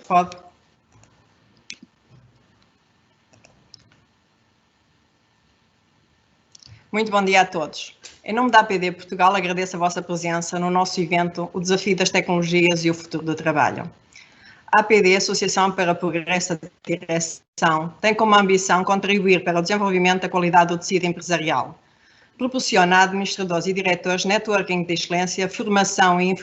Pode. Muito bom dia a todos. Em nome da APD Portugal, agradeço a vossa presença no nosso evento O Desafio das Tecnologias e o Futuro do Trabalho. A APD, Associação para o Progresso da Direção, tem como ambição contribuir para o desenvolvimento da qualidade do tecido empresarial. Proporciona a administradores e diretores networking de excelência, formação e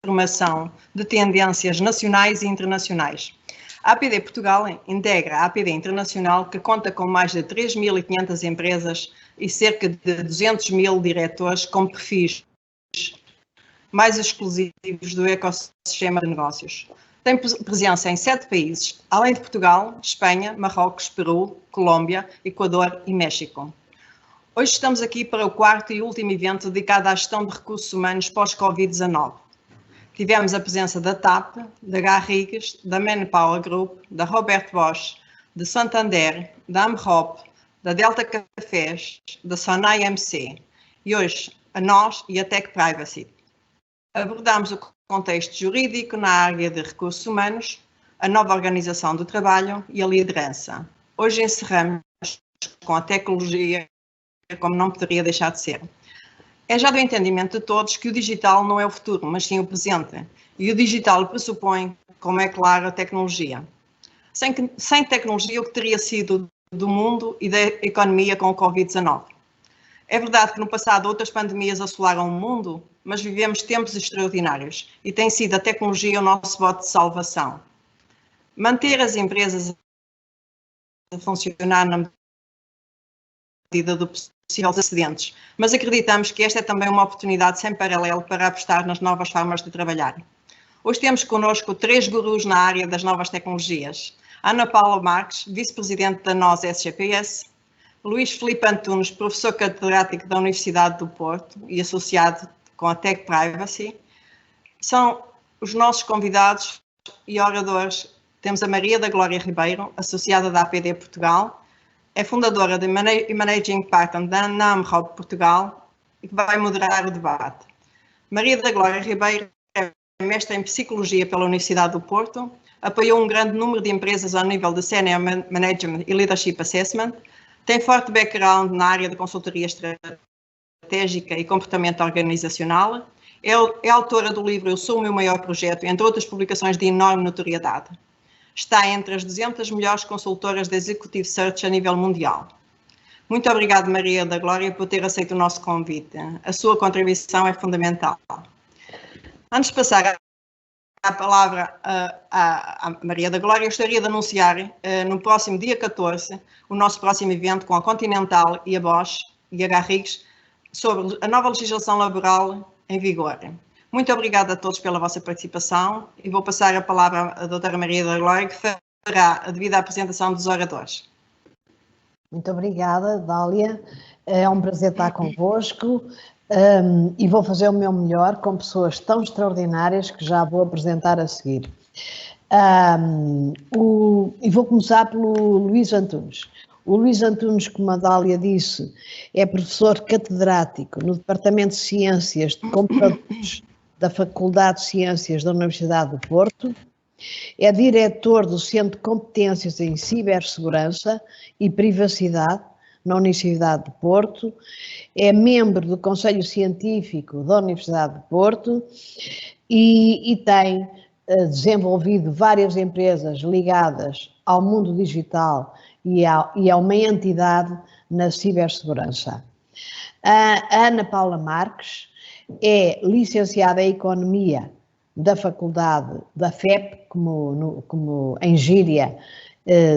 informação de tendências nacionais e internacionais. A APD Portugal integra a APD Internacional, que conta com mais de 3.500 empresas e cerca de 200 mil diretores com perfis mais exclusivos do ecossistema de negócios. Tem presença em 7 países, além de Portugal, Espanha, Marrocos, Peru, Colômbia, Equador e México. Hoje estamos aqui para o 4º e último evento dedicado à gestão de recursos humanos pós-Covid-19. Tivemos a presença da TAP, da Garrigues, da Manpower Group, da Robert Bosch, de Santander, da Amrop, da Delta Cafés, da Sonai MC e hoje a nós e a Tech Privacy. Abordamos o contexto jurídico na área de recursos humanos, a nova organização do trabalho e a liderança. Hoje encerramos com a tecnologia, como não poderia deixar de ser. É já do entendimento de todos que o digital não é o futuro, mas sim o presente. E o digital pressupõe, como é claro, a tecnologia. Sem tecnologia, o que teria sido do mundo e da economia com o Covid-19? É verdade que no passado outras pandemias assolaram o mundo, mas vivemos tempos extraordinários e tem sido a tecnologia o nosso bote de salvação. Manter as empresas a funcionar na medida do possível acidentes, mas acreditamos que esta é também uma oportunidade sem paralelo para apostar nas novas formas de trabalhar. Hoje temos connosco 3 gurus na área das novas tecnologias. Ana Paula Marques, vice-presidente da NOS SGPS, Luís Filipe Antunes, professor catedrático da Universidade do Porto e associado com a Tech Privacy. São os nossos convidados e oradores. Temos a Maria da Glória Ribeiro, associada da APD Portugal, é fundadora e Managing Partner da Amrop Portugal e que vai moderar o debate. Maria da Glória Ribeiro é mestre em Psicologia pela Universidade do Porto, apoiou um grande número de empresas ao nível de Senior Management e Leadership Assessment, tem forte background na área de consultoria estratégica e comportamento organizacional, é autora do livro Eu Sou o Meu Maior Projeto, entre outras publicações de enorme notoriedade. Está entre as 200 melhores consultoras de Executive Search a nível mundial. Muito obrigada, Maria da Glória, por ter aceito o nosso convite. A sua contribuição é fundamental. Antes de passar a palavra à Maria da Glória, eu gostaria de anunciar no próximo dia 14 o nosso próximo evento com a Continental e a Bosch e a Garrigues sobre a nova legislação laboral em vigor. Muito obrigada a todos pela vossa participação e vou passar a palavra à doutora Maria da Glória, que fará a devida apresentação dos oradores. Muito obrigada, Dália. É um prazer estar convosco e vou fazer o meu melhor com pessoas tão extraordinárias que já vou apresentar a seguir. E vou começar pelo Luís Antunes. O Luís Antunes, como a Dália disse, é professor catedrático no Departamento de Ciências de Computadores da Faculdade de Ciências da Universidade do Porto, é diretor do Centro de Competências em Cibersegurança e Privacidade na Universidade de Porto, é membro do Conselho Científico da Universidade de Porto e tem desenvolvido várias empresas ligadas ao mundo digital e a uma entidade na cibersegurança. A Ana Paula Marques é licenciada em Economia da Faculdade da FEP, como em gíria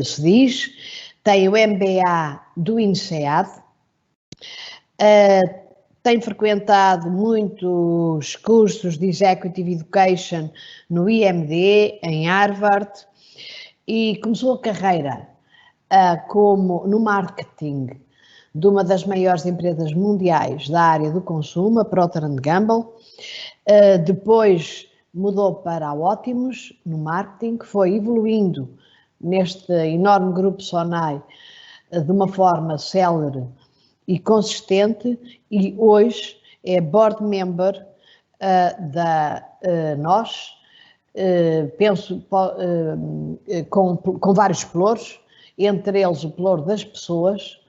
se diz, tem o MBA do INSEAD, tem frequentado muitos cursos de Executive Education no IMD, em Harvard, e começou a carreira no marketing de uma das maiores empresas mundiais da área do consumo, a Procter & Gamble. Depois mudou para a Optimus, no marketing, que foi evoluindo neste enorme grupo Sonai de uma forma célere e consistente, e hoje é board member da NOS, penso, com vários pelouros, entre eles o pelouro das pessoas,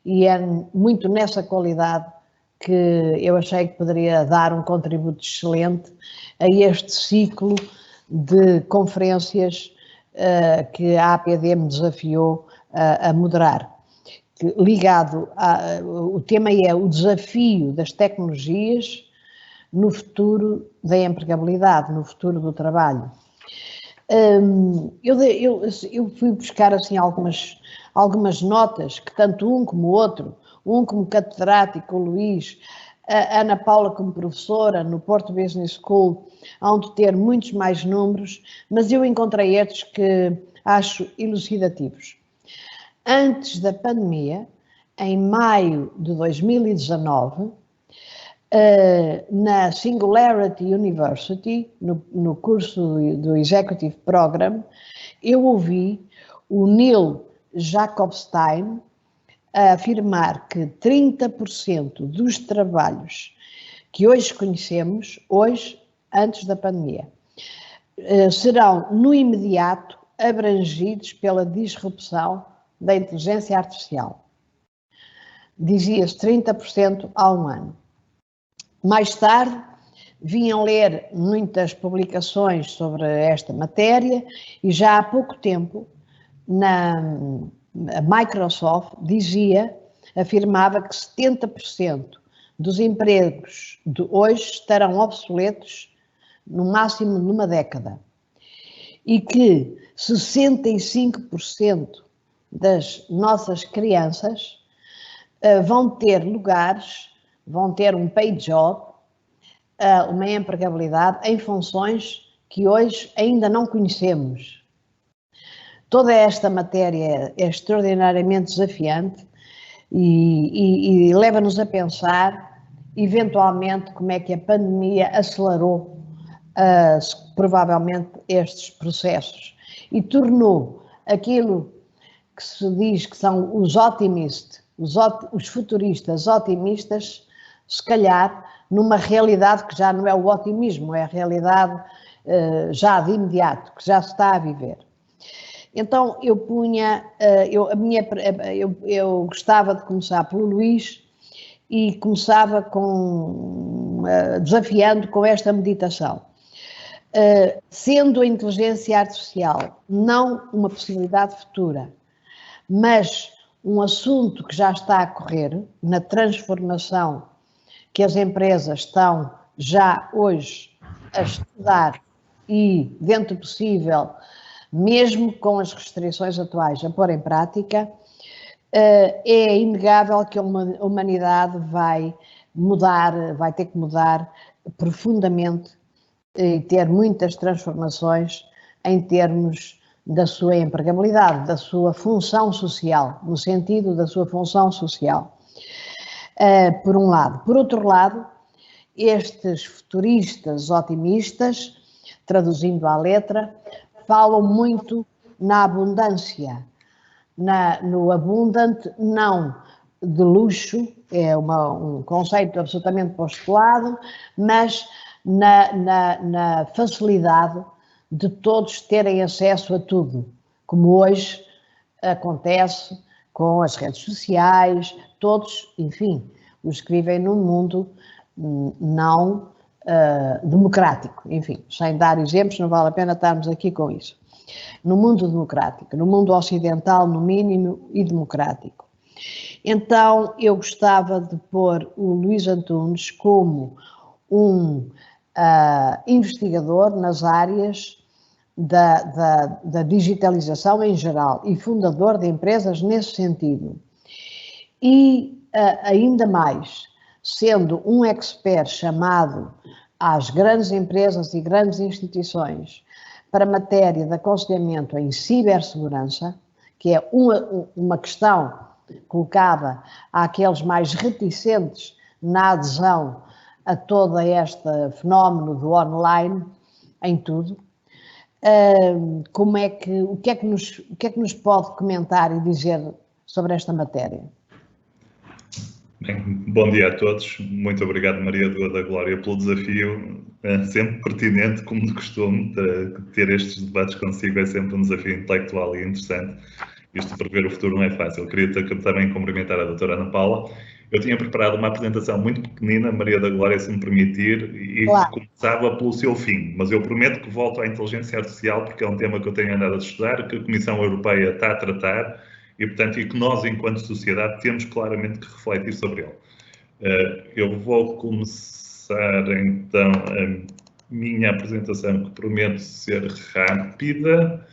e é muito nessa qualidade que eu achei que poderia dar um contributo excelente a este ciclo de conferências que a APD me desafiou a moderar. Ligado o tema é o desafio das tecnologias no futuro da empregabilidade, no futuro do trabalho. Eu fui buscar assim algumas notas que tanto um como o outro, um como catedrático, o Luís, a Ana Paula como professora no Porto Business School, hão de ter muitos mais números, mas eu encontrei estes que acho elucidativos. Antes da pandemia, em maio de 2019, na Singularity University, no curso do Executive Program, eu ouvi o Neil Jacobstein a afirmar que 30% dos trabalhos que hoje conhecemos, antes da pandemia, serão no imediato abrangidos pela disrupção da inteligência artificial. Dizia-se 30% há um ano. Mais tarde, vinham ler muitas publicações sobre esta matéria e já há pouco tempo, a Microsoft afirmava que 70% dos empregos de hoje estarão obsoletos no máximo numa década e que 65% das nossas crianças vão ter um paid job, uma empregabilidade em funções que hoje ainda não conhecemos. Toda esta matéria é extraordinariamente desafiante e leva-nos a pensar, eventualmente, como é que a pandemia acelerou, provavelmente, estes processos e tornou aquilo que se diz que são os optimistas, os futuristas otimistas, se calhar numa realidade que já não é o otimismo, é a realidade já de imediato, que já se está a viver. Então eu gostava de começar pelo Luís e começava desafiando com esta meditação. Sendo a inteligência artificial não uma possibilidade futura, mas um assunto que já está a correr na transformação que as empresas estão já hoje a estudar e, dentro do possível, mesmo com as restrições atuais, a pôr em prática, é inegável que a humanidade vai ter que mudar profundamente e ter muitas transformações em termos da sua empregabilidade, da sua função social, no sentido da sua função social, por um lado. Por outro lado, estes futuristas otimistas, traduzindo à letra, falam muito na abundância, no abundant, não de luxo, é um conceito absolutamente postulado, mas na facilidade de todos terem acesso a tudo, como hoje acontece com as redes sociais, todos, enfim, os que vivem num mundo não democrático, enfim, sem dar exemplos, não vale a pena estarmos aqui com isso. No mundo democrático, no mundo ocidental, no mínimo, e democrático. Então, eu gostava de pôr o Luís Antunes como um investigador nas áreas da digitalização em geral e fundador de empresas nesse sentido. E ainda mais, sendo um expert chamado às grandes empresas e grandes instituições para matéria de aconselhamento em cibersegurança, que é uma questão colocada àqueles mais reticentes na adesão a todo este fenómeno do online, em tudo. O que é que nos pode comentar e dizer sobre esta matéria? Bem, bom dia a todos. Muito obrigado, Maria da Glória, pelo desafio. É sempre pertinente, como de costume, ter estes debates consigo é sempre um desafio intelectual e interessante. Isto para prever o futuro não é fácil. Queria também cumprimentar a doutora Ana Paula. Eu tinha preparado uma apresentação muito pequenina, Maria da Glória, se me permitir, e claro, começava pelo seu fim, mas eu prometo que volto à inteligência artificial, porque é um tema que eu tenho andado a estudar, que a Comissão Europeia está a tratar, e, portanto, e que nós, enquanto sociedade, temos claramente que refletir sobre ele. Eu vou começar, então, a minha apresentação, que prometo ser rápida.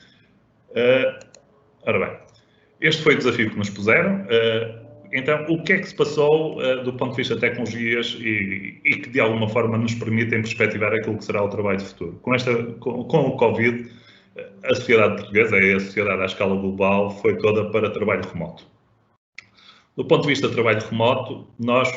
Ora bem, este foi o desafio que nos puseram. Então, o que é que se passou do ponto de vista de tecnologias e que, de alguma forma, nos permitem perspectivar aquilo que será o trabalho de futuro? Com o Covid, a sociedade portuguesa, a sociedade à escala global, foi toda para trabalho remoto. Do ponto de vista de trabalho remoto, nós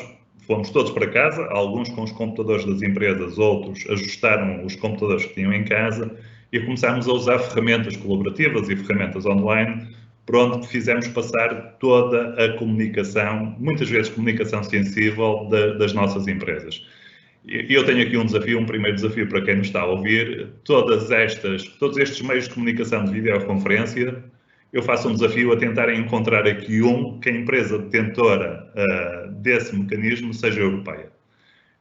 fomos todos para casa, alguns com os computadores das empresas, outros ajustaram os computadores que tinham em casa e começámos a usar ferramentas colaborativas e ferramentas online, por onde fizemos passar toda a comunicação, muitas vezes comunicação sensível das nossas empresas. E eu tenho aqui um desafio, um primeiro desafio para quem nos está a ouvir. Todos estes meios de comunicação de videoconferência, eu faço um desafio a tentar encontrar aqui que a empresa detentora desse mecanismo seja europeia.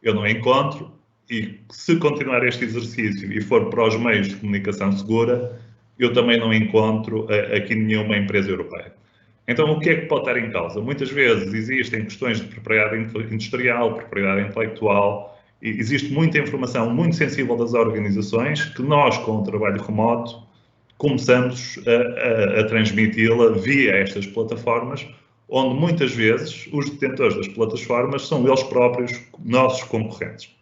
Eu não encontro, e se continuar este exercício e for para os meios de comunicação segura, eu também não encontro aqui nenhuma empresa europeia. Então, o que é que pode estar em causa? Muitas vezes existem questões de propriedade industrial, propriedade intelectual, e existe muita informação muito sensível das organizações que nós, com o trabalho remoto, começamos a transmiti-la via estas plataformas, onde muitas vezes os detentores das plataformas são eles próprios nossos concorrentes.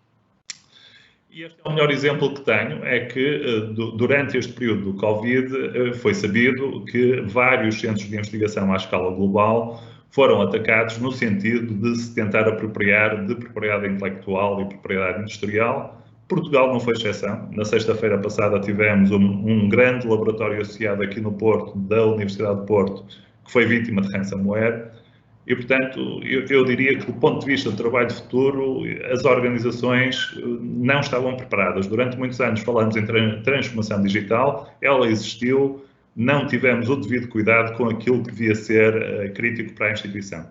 E este é o melhor exemplo que tenho, é que durante este período do Covid foi sabido que vários centros de investigação à escala global foram atacados no sentido de se tentar apropriar de propriedade intelectual e propriedade industrial. Portugal não foi exceção. Na sexta-feira passada tivemos um grande laboratório associado aqui no Porto, da Universidade de Porto, que foi vítima de ransomware. E, portanto, eu diria que do ponto de vista do trabalho de futuro, as organizações não estavam preparadas. Durante muitos anos falamos em transformação digital, ela existiu, não tivemos o devido cuidado com aquilo que devia ser crítico para a instituição.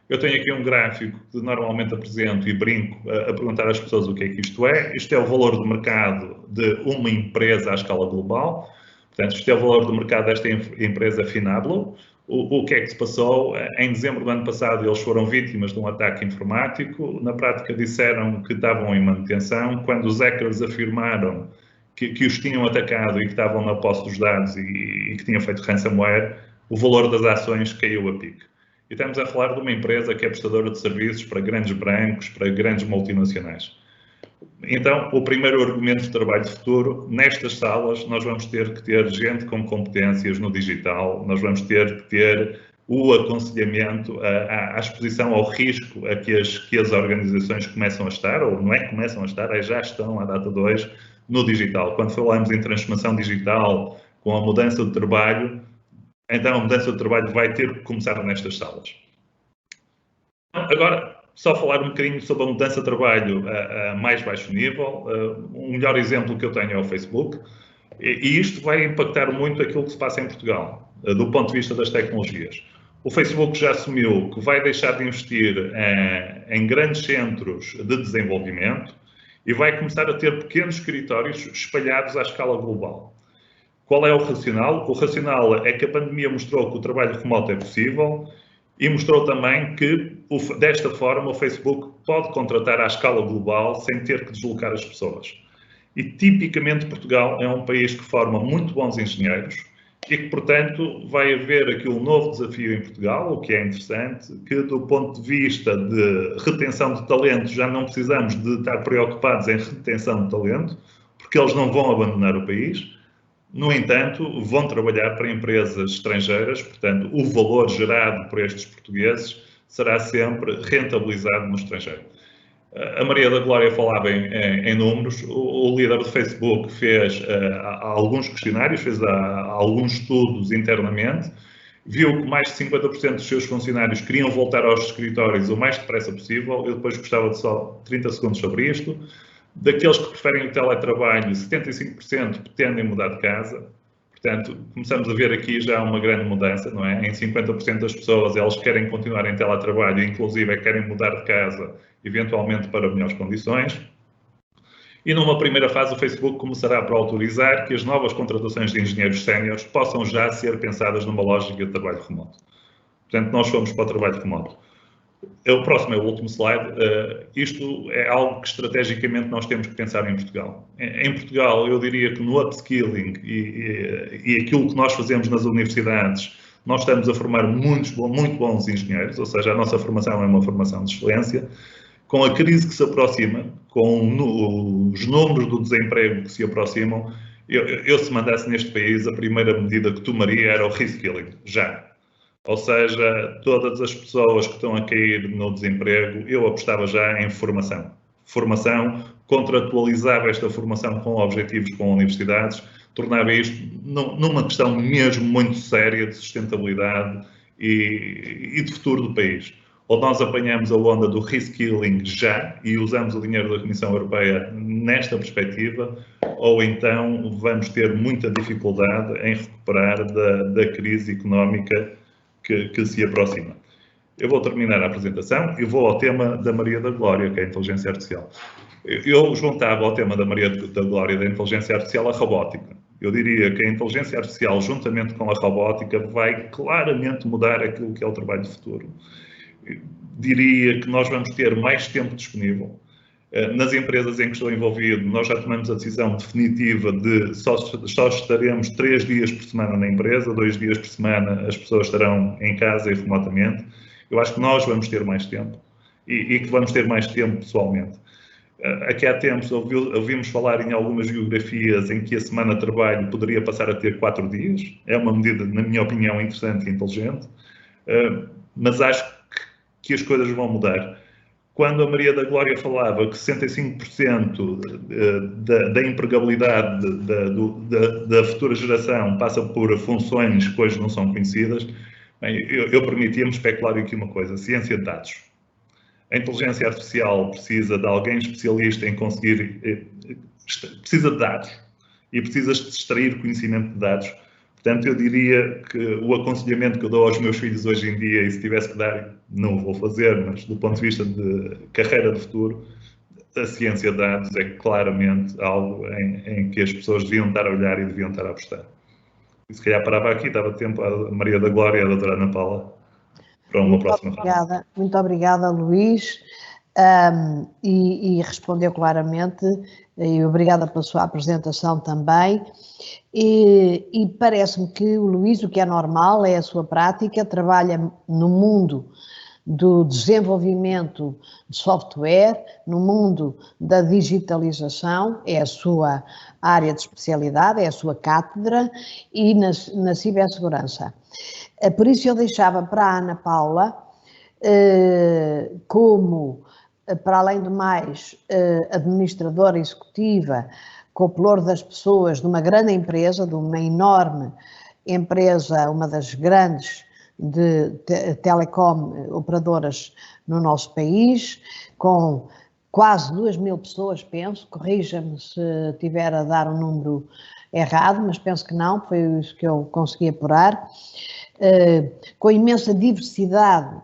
Eu tenho aqui um gráfico que normalmente apresento e brinco a perguntar às pessoas o que é que isto é. Isto é o valor do mercado de uma empresa à escala global. Portanto, isto é o valor do mercado desta empresa Finablo. O que é que se passou? Em dezembro do ano passado, eles foram vítimas de um ataque informático. Na prática, disseram que estavam em manutenção. Quando os hackers afirmaram que os tinham atacado e que estavam na posse dos dados e que tinham feito ransomware, o valor das ações caiu a pique. E estamos a falar de uma empresa que é prestadora de serviços para grandes bancos, para grandes multinacionais. Então, o primeiro argumento de trabalho de futuro, nestas salas, nós vamos ter que ter gente com competências no digital, nós vamos ter que ter o aconselhamento, à exposição ao risco a que as organizações começam a estar, ou não é que começam a estar, já estão à data de hoje, no digital. Quando falamos em transformação digital, com a mudança de trabalho, então a mudança de trabalho vai ter que começar nestas salas. Agora, só falar um bocadinho sobre a mudança de trabalho a mais baixo nível. O melhor exemplo que eu tenho é o Facebook, e isto vai impactar muito aquilo que se passa em Portugal, do ponto de vista das tecnologias. O Facebook já assumiu que vai deixar de investir em grandes centros de desenvolvimento e vai começar a ter pequenos escritórios espalhados à escala global. Qual é o racional? O racional é que a pandemia mostrou que o trabalho remoto é possível e mostrou também que, desta forma, o Facebook pode contratar à escala global sem ter que deslocar as pessoas. E, tipicamente, Portugal é um país que forma muito bons engenheiros e que, portanto, vai haver aqui um novo desafio em Portugal, o que é interessante, que, do ponto de vista de retenção de talento, já não precisamos de estar preocupados em retenção de talento, porque eles não vão abandonar o país. No entanto, vão trabalhar para empresas estrangeiras, portanto, o valor gerado por estes portugueses será sempre rentabilizado no estrangeiro. A Maria da Glória falava em números. O líder do Facebook fez alguns questionários, fez alguns estudos internamente viu que mais de 50% dos seus funcionários queriam voltar aos escritórios o mais depressa possível. Eu depois gostava de só 30 segundos sobre isto. Daqueles que preferem o teletrabalho, 75% pretendem mudar de casa. Portanto, começamos a ver aqui já uma grande mudança, não é? Em 50% das pessoas, elas querem continuar em teletrabalho, inclusive querem mudar de casa, eventualmente para melhores condições. E numa primeira fase, o Facebook começará por autorizar que as novas contratações de engenheiros séniores possam já ser pensadas numa lógica de trabalho remoto. Portanto, nós fomos para o trabalho remoto. O próximo é o último slide. Isto é algo que estrategicamente nós temos que pensar em Portugal. Em Portugal, eu diria que no upskilling e aquilo que nós fazemos nas universidades, nós estamos a formar muito bons engenheiros, ou seja, a nossa formação é uma formação de excelência. Com a crise que se aproxima, com os números do desemprego que se aproximam, eu se mandasse neste país, a primeira medida que tomaria era o reskilling, já. Ou seja, todas as pessoas que estão a cair no desemprego, eu apostava já em formação. Formação, contratualizava esta formação com objetivos com universidades, tornava isto numa questão mesmo muito séria de sustentabilidade e de futuro do país. Ou nós apanhamos a onda do reskilling já e usamos o dinheiro da Comissão Europeia nesta perspectiva, ou então vamos ter muita dificuldade em recuperar da crise económica que se aproxima. Eu vou terminar a apresentação e vou ao tema da Maria da Glória, que é a inteligência artificial. Eu juntava ao tema da Maria da Glória da inteligência artificial a robótica. Eu diria que a inteligência artificial, juntamente com a robótica, vai claramente mudar aquilo que é o trabalho de futuro. Eu diria que nós vamos ter mais tempo disponível. Nas empresas em que estou envolvido, nós já tomamos a decisão definitiva de só estaremos 3 dias por semana na empresa, 2 dias por semana as pessoas estarão em casa e remotamente. Eu acho que nós vamos ter mais tempo e que vamos ter mais tempo pessoalmente. Aqui há tempos ouvimos falar em algumas geografias em que a semana de trabalho poderia passar a ter 4 dias. É uma medida, na minha opinião, interessante e inteligente, mas acho que as coisas vão mudar. Quando a Maria da Glória falava que 65% da empregabilidade da futura geração passa por funções que hoje não são conhecidas, bem, eu permitia-me especular aqui uma coisa: ciência de dados. A inteligência artificial precisa de alguém especialista em conseguir, precisa de dados e precisa de extrair conhecimento de dados. Portanto, eu diria que o aconselhamento que eu dou aos meus filhos hoje em dia, e se tivesse que dar, não o vou fazer, mas do ponto de vista de carreira de futuro, a ciência de dados é claramente algo em que as pessoas deviam estar a olhar e deviam estar a apostar. E se calhar parava aqui, dava tempo à Maria da Glória e à doutora Ana Paula para uma próxima. Muito obrigada, Luís, e respondeu claramente, e obrigada pela sua apresentação também. E parece-me que o Luís, o que é normal, é a sua prática, trabalha no mundo do desenvolvimento de software, no mundo da digitalização, é a sua área de especialidade, é a sua cátedra, e na cibersegurança. Por isso eu deixava para a Ana Paula, como, para além do mais, administradora executiva, com o pelour das pessoas de uma grande empresa, de uma enorme empresa, uma das grandes de telecom operadoras no nosso país, com quase 2.000 pessoas, penso, corrija-me se estiver a dar um número errado, mas penso que não, foi isso que eu consegui apurar, com imensa diversidade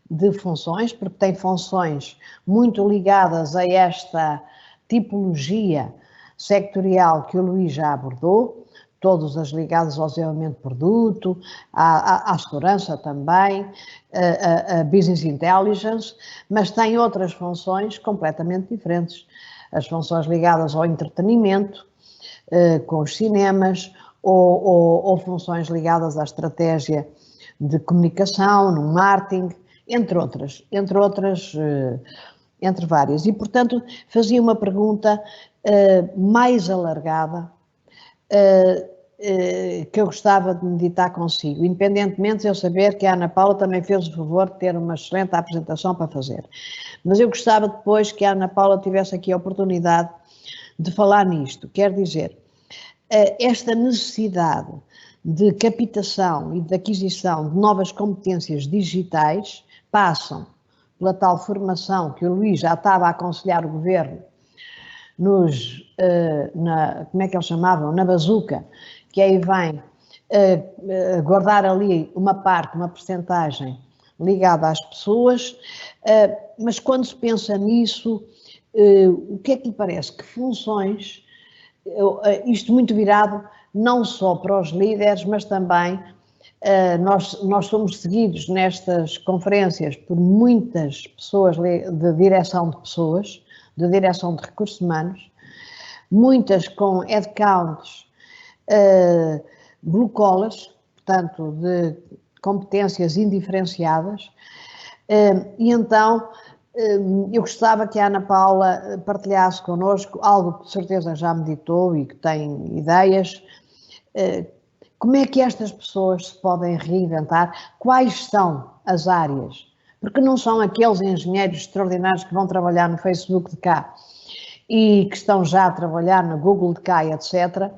de funções, porque tem funções muito ligadas a esta tipologia sectorial que o Luís já abordou, todas as ligadas ao desenvolvimento de produto, à segurança também, a business intelligence, mas tem outras funções completamente diferentes. As funções ligadas ao entretenimento, com os cinemas, ou funções ligadas à estratégia de comunicação, no marketing, entre várias. E, portanto, fazia uma pergunta mais alargada, que eu gostava de meditar consigo, independentemente de eu saber que a Ana Paula também fez o favor de ter uma excelente apresentação para fazer. Mas eu gostava depois que a Ana Paula tivesse aqui a oportunidade de falar nisto. Quer dizer, esta necessidade de captação e de aquisição de novas competências digitais passam pela tal formação que o Luís já estava a aconselhar o Governo como é que eles chamavam? Na bazuca, que aí vem guardar ali uma parte, uma percentagem ligada às pessoas, mas quando se pensa nisso, o que é que lhe parece? Que funções, isto muito virado não só para os líderes, mas também nós somos seguidos nestas conferências por muitas pessoas de direção de pessoas, de direção de recursos humanos, muitas com headcounts blue collars, portanto, de competências indiferenciadas, e então eu gostava que a Ana Paula partilhasse connosco algo que de certeza já meditou e que tem ideias. Como é que estas pessoas se podem reinventar? Quais são as áreas? Porque não são aqueles engenheiros extraordinários que vão trabalhar no Facebook de cá e que estão já a trabalhar na Google de cá, etc.,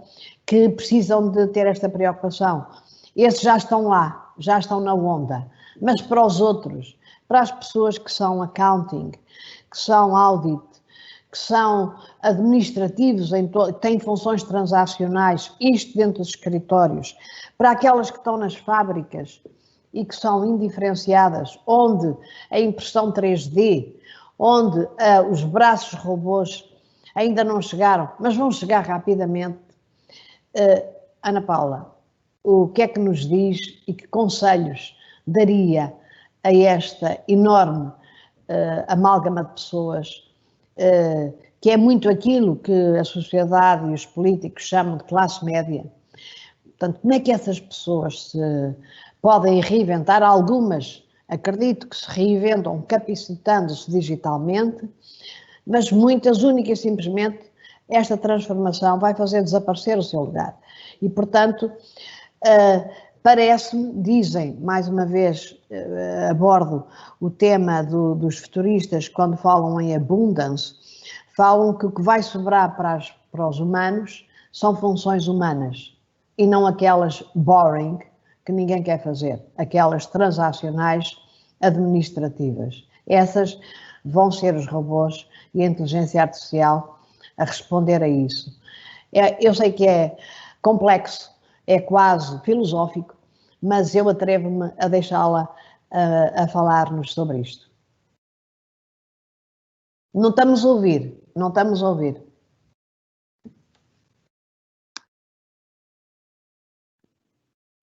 que precisam de ter esta preocupação. Esses já estão lá, já estão na onda. Mas para os outros, para as pessoas que são accounting, que são audit, que são administrativos, têm funções transacionais, isto dentro dos escritórios, para aquelas que estão nas fábricas e que são indiferenciadas, onde a impressão 3D, onde os braços robôs ainda não chegaram, mas vão chegar rapidamente. Ana Paula, o que é que nos diz e que conselhos daria a esta enorme amálgama de pessoas, que é muito aquilo que a sociedade e os políticos chamam de classe média? Portanto, como é que essas pessoas se podem reinventar? Algumas, acredito que se reinventam capacitando-se digitalmente, mas muitas, única e simplesmente, esta transformação vai fazer desaparecer o seu lugar. E, portanto, parece-me, dizem, mais uma vez, abordo o tema dos futuristas, quando falam em abundance, falam que o que vai sobrar para os humanos são funções humanas e não aquelas boring que ninguém quer fazer, aquelas transacionais administrativas. Essas vão ser os robôs e a inteligência artificial a responder a isso. Eu sei que é complexo, é quase filosófico, mas eu atrevo-me a deixá-la a falar-nos sobre isto. Não estamos a ouvir, não estamos a ouvir.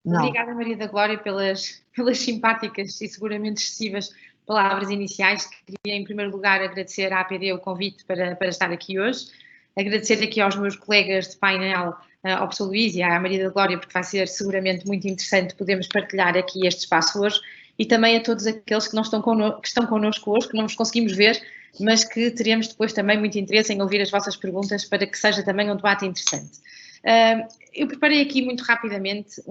Não. Obrigada, Maria da Glória, pelas simpáticas e seguramente excessivas palavras iniciais. Queria, em primeiro lugar, agradecer à APD o convite para estar aqui hoje. Agradecer aqui aos meus colegas de painel, ao professor Luís e à Maria da Glória, porque vai ser seguramente muito interessante podermos partilhar aqui este espaço hoje, e também a todos aqueles que estão connosco hoje, que não nos conseguimos ver, mas que teremos depois também muito interesse em ouvir as vossas perguntas para que seja também um debate interessante. Eu preparei aqui muito rapidamente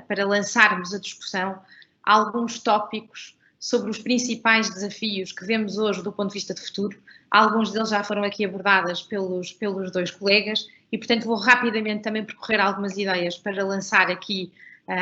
para lançarmos a discussão alguns tópicos sobre os principais desafios que vemos hoje do ponto de vista de futuro. Alguns deles já foram aqui abordados pelos dois colegas e, portanto, vou rapidamente também percorrer algumas ideias para lançar aqui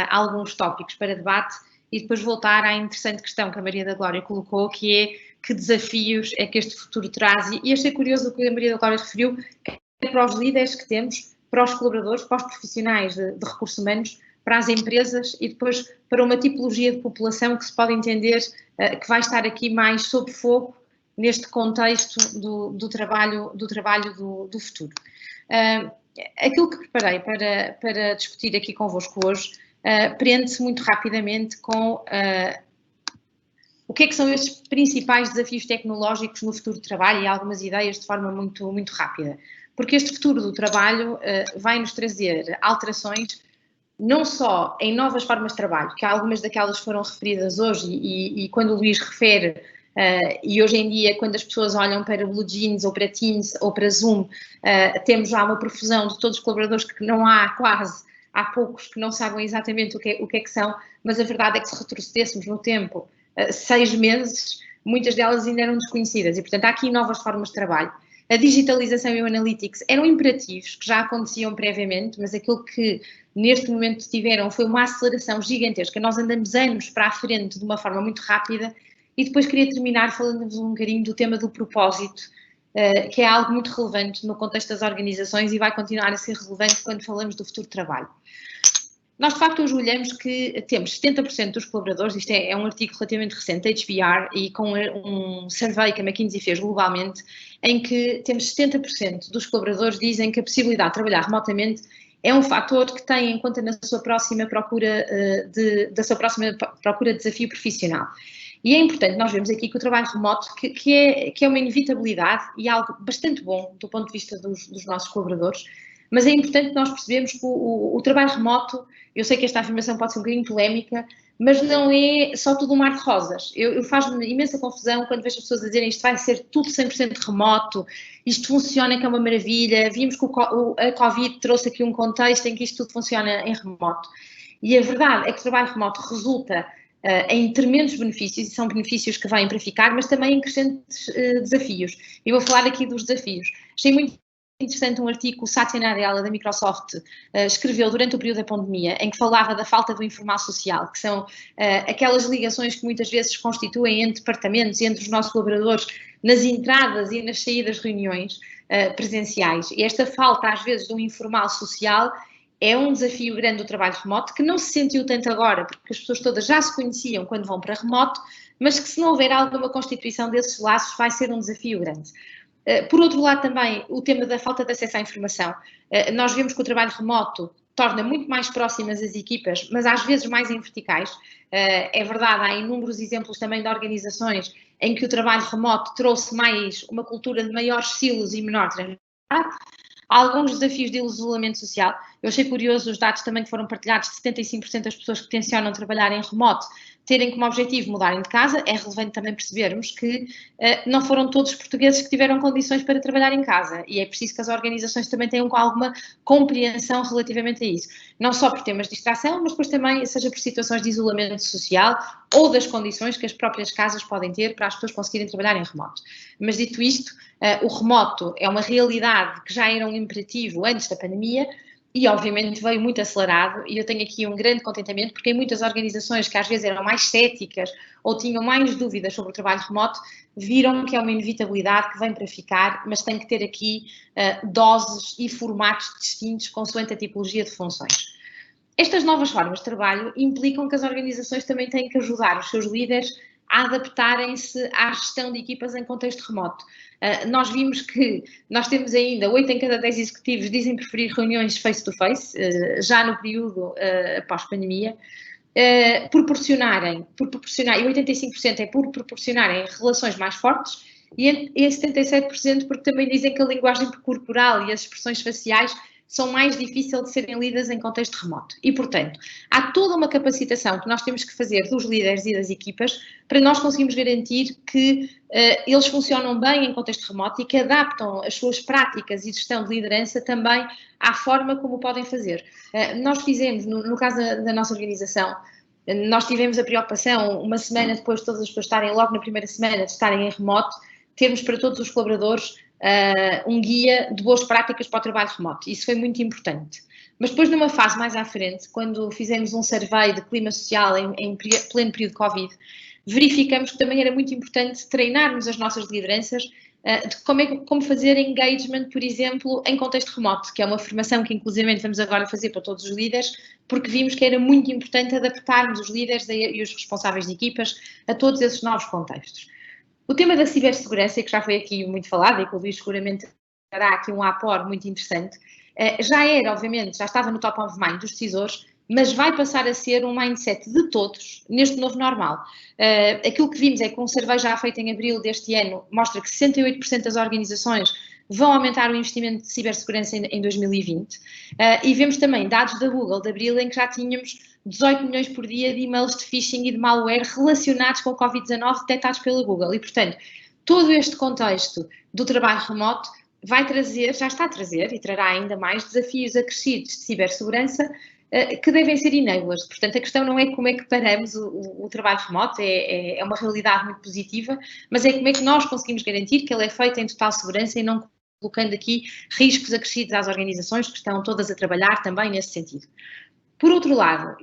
alguns tópicos para debate e depois voltar à interessante questão que a Maria da Glória colocou, que é que desafios é que este futuro traz. E achei curioso o que a Maria da Glória referiu, que é para os líderes que temos, para os colaboradores, para os profissionais de recursos humanos, para as empresas e depois para uma tipologia de população que se pode entender que vai estar aqui mais sob fogo neste contexto do trabalho do futuro. Aquilo que preparei para discutir aqui convosco hoje prende-se muito rapidamente com o que é que são estes principais desafios tecnológicos no futuro do trabalho e algumas ideias de forma muito, muito rápida. Porque este futuro do trabalho vai nos trazer alterações não só em novas formas de trabalho, que algumas daquelas foram referidas hoje e quando o Luís refere, e hoje em dia quando as pessoas olham para Blue Jeans ou para Teams ou para Zoom, temos já uma profusão de todos os colaboradores que não há quase, há poucos que não sabem exatamente o que é que são, mas a verdade é que se retrocedêssemos no tempo 6 meses, muitas delas ainda eram desconhecidas e, portanto, há aqui novas formas de trabalho. a digitalização e o analytics eram imperativos que já aconteciam previamente, mas aquilo que neste momento tiveram foi uma aceleração gigantesca. Nós andamos anos para a frente de uma forma muito rápida e depois queria terminar falando-vos um bocadinho do tema do propósito, que é algo muito relevante no contexto das organizações e vai continuar a ser relevante quando falamos do futuro de trabalho. Nós, de facto, hoje olhamos que temos 70% dos colaboradores, isto é um artigo relativamente recente da HBR e com um survey que a McKinsey fez globalmente, em que temos 70% dos colaboradores dizem que a possibilidade de trabalhar remotamente é um fator que tem em conta na sua próxima procura de desafio profissional. E é importante nós vemos aqui que o trabalho remoto, que é uma inevitabilidade e algo bastante bom do ponto de vista dos nossos colaboradores, mas é importante nós percebermos que o trabalho remoto, eu sei que esta afirmação pode ser um bocadinho polémica, mas não é só tudo um mar de rosas. Eu faz-me imensa confusão quando vejo as pessoas a dizerem isto vai ser tudo 100% remoto, isto funciona, que é uma maravilha, vimos que a Covid trouxe aqui um contexto em que isto tudo funciona em remoto. E a verdade é que o trabalho remoto resulta em tremendos benefícios, e são benefícios que vêm para ficar, mas também em crescentes desafios. Eu vou falar aqui dos desafios. Achei muito interessante um artigo que o Satya Nadella, da Microsoft, escreveu durante o período da pandemia, em que falava da falta do informal social, que são aquelas ligações que muitas vezes se constituem entre departamentos e entre os nossos colaboradores nas entradas e nas saídas de reuniões presenciais. E esta falta, às vezes, do informal social é um desafio grande do trabalho remoto, que não se sentiu tanto agora, porque as pessoas todas já se conheciam quando vão para remoto, mas que se não houver alguma constituição desses laços vai ser um desafio grande. Por outro lado também, o tema da falta de acesso à informação. Nós vemos que o trabalho remoto torna muito mais próximas as equipas, mas às vezes mais em verticais. É verdade, há inúmeros exemplos também de organizações em que o trabalho remoto trouxe mais uma cultura de maiores silos e menor transversalidade. Há alguns desafios de isolamento social. Eu achei curioso os dados também que foram partilhados de 75% das pessoas que tencionam trabalhar em remoto terem como objetivo mudarem de casa. É relevante também percebermos que não foram todos os portugueses que tiveram condições para trabalhar em casa e é preciso que as organizações também tenham alguma compreensão relativamente a isso. Não só por temas de distração, mas depois também, seja por situações de isolamento social ou das condições que as próprias casas podem ter para as pessoas conseguirem trabalhar em remoto. Mas dito isto, o remoto é uma realidade que já era um imperativo antes da pandemia, e obviamente veio muito acelerado e eu tenho aqui um grande contentamento porque em muitas organizações que às vezes eram mais céticas ou tinham mais dúvidas sobre o trabalho remoto, viram que é uma inevitabilidade que vem para ficar, mas tem que ter aqui doses e formatos distintos consoante a tipologia de funções. Estas novas formas de trabalho implicam que as organizações também têm que ajudar os seus líderes a adaptarem-se à gestão de equipas em contexto remoto. Nós vimos que nós temos ainda 8 em cada 10 executivos dizem preferir reuniões face-to-face, já no período pós-pandemia, e 85% é por proporcionarem relações mais fortes e 77% porque também dizem que a linguagem corporal e as expressões faciais são mais difíceis de serem lidas em contexto remoto. E, portanto, há toda uma capacitação que nós temos que fazer dos líderes e das equipas para nós conseguirmos garantir que eles funcionam bem em contexto remoto e que adaptam as suas práticas e gestão de liderança também à forma como podem fazer. Nós fizemos, no caso da nossa organização, nós tivemos a preocupação, uma semana depois de todas as pessoas estarem, logo na primeira semana de estarem em remoto, termos para todos os colaboradores um guia de boas práticas para o trabalho remoto. Isso foi muito importante. Mas depois, numa fase mais à frente, quando fizemos um survey de clima social em pleno período de Covid, verificamos que também era muito importante treinarmos as nossas lideranças de como fazer engagement, por exemplo, em contexto remoto, que é uma formação que inclusivamente vamos agora fazer para todos os líderes, porque vimos que era muito importante adaptarmos os líderes e os responsáveis de equipas a todos esses novos contextos. O tema da cibersegurança, que já foi aqui muito falado e que o Luís seguramente dará aqui um apor muito interessante, já era, obviamente, já estava no top of mind dos decisores, mas vai passar a ser um mindset de todos neste novo normal. Aquilo que vimos é que um survey já feito em abril deste ano mostra que 68% das organizações vão aumentar o investimento de cibersegurança em 2020 e vemos também dados da Google de abril em que já tínhamos 18 milhões por dia de e-mails de phishing e de malware relacionados com o Covid-19 detectados pela Google e, portanto, todo este contexto do trabalho remoto vai trazer, já está a trazer e trará ainda mais desafios acrescidos de cibersegurança que devem ser enablers. Portanto, a questão não é como é que paramos o trabalho remoto, é uma realidade muito positiva, mas é como é que nós conseguimos garantir que ele é feito em total segurança e não colocando aqui riscos acrescidos às organizações que estão todas a trabalhar também nesse sentido. Por outro lado,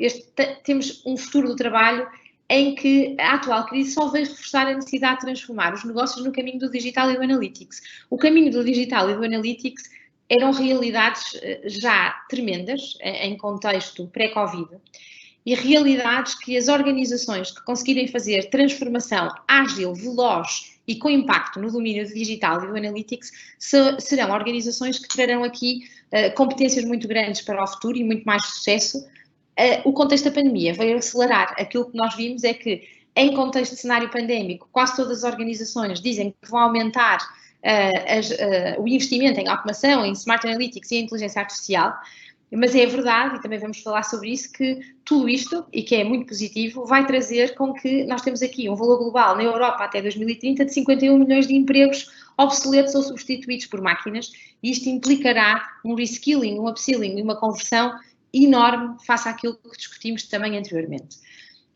temos um futuro do trabalho em que a atual crise só veio reforçar a necessidade de transformar os negócios no caminho do digital e do analytics. O caminho do digital e do analytics eram realidades já tremendas em contexto pré-Covid e realidades que as organizações que conseguirem fazer transformação ágil, veloz e com impacto no domínio do digital e do analytics serão organizações que trarão aqui competências muito grandes para o futuro e muito mais sucesso. O contexto da pandemia veio acelerar. Aquilo que nós vimos é que, em contexto de cenário pandémico, quase todas as organizações dizem que vão aumentar o investimento em automação, em smart analytics e em inteligência artificial, mas é verdade, e também vamos falar sobre isso, que tudo isto, e que é muito positivo, vai trazer com que nós temos aqui um valor global na Europa até 2030 de 51 milhões de empregos obsoletos ou substituídos por máquinas, e isto implicará um reskilling, um upskilling e uma conversão enorme face àquilo que discutimos também anteriormente.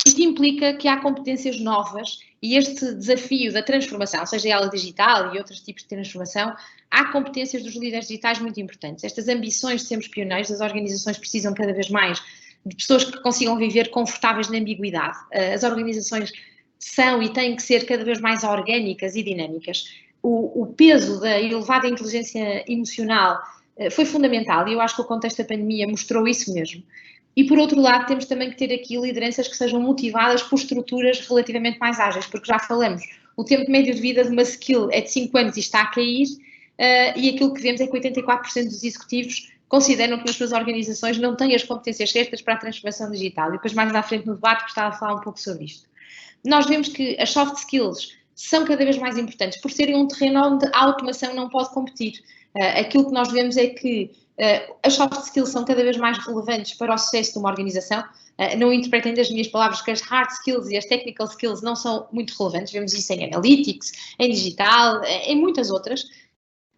Isto implica que há competências novas e este desafio da transformação, seja ela digital e outros tipos de transformação, há competências dos líderes digitais muito importantes. Estas ambições de sermos pioneiros, as organizações precisam cada vez mais de pessoas que consigam viver confortáveis na ambiguidade. As organizações são e têm que ser cada vez mais orgânicas e dinâmicas. O peso da elevada inteligência emocional foi fundamental e eu acho que o contexto da pandemia mostrou isso mesmo. E, por outro lado, temos também que ter aqui lideranças que sejam motivadas por estruturas relativamente mais ágeis, porque já falamos, o tempo médio de vida de uma skill é de 5 anos e está a cair, e aquilo que vemos é que 84% dos executivos consideram que nas suas organizações não têm as competências certas para a transformação digital. E depois, mais à frente no debate, gostava de falar um pouco sobre isto. Nós vemos que as soft skills são cada vez mais importantes, por serem um terreno onde a automação não pode competir. Aquilo que nós vemos é que as soft skills são cada vez mais relevantes para o sucesso de uma organização. Não interpretem das minhas palavras que as hard skills e as technical skills não são muito relevantes. Vemos isso em analytics, em digital, em muitas outras.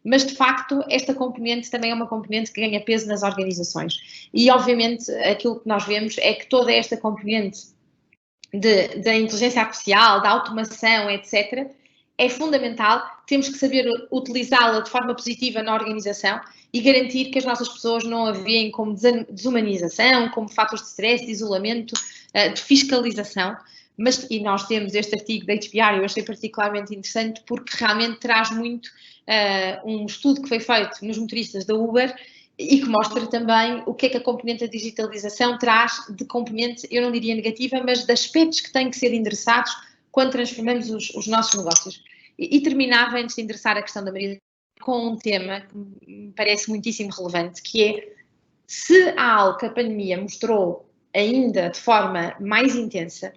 Mas, de facto, esta componente também é uma componente que ganha peso nas organizações. E, obviamente, aquilo que nós vemos é que toda esta componente da inteligência artificial, da automação, etc., é fundamental. Temos que saber utilizá-la de forma positiva na organização e garantir que as nossas pessoas não a veem como desumanização, como fatores de stress, de isolamento, de fiscalização. E nós temos este artigo da HBR, eu achei particularmente interessante porque realmente traz muito um estudo que foi feito nos motoristas da Uber e que mostra também o que é que a componente da digitalização traz de componente, eu não diria negativa, mas de aspectos que têm que ser endereçados quando transformamos os nossos negócios. E terminava, antes de endereçar a questão da Maria, com um tema que me parece muitíssimo relevante, que é, se há algo que a pandemia mostrou ainda de forma mais intensa,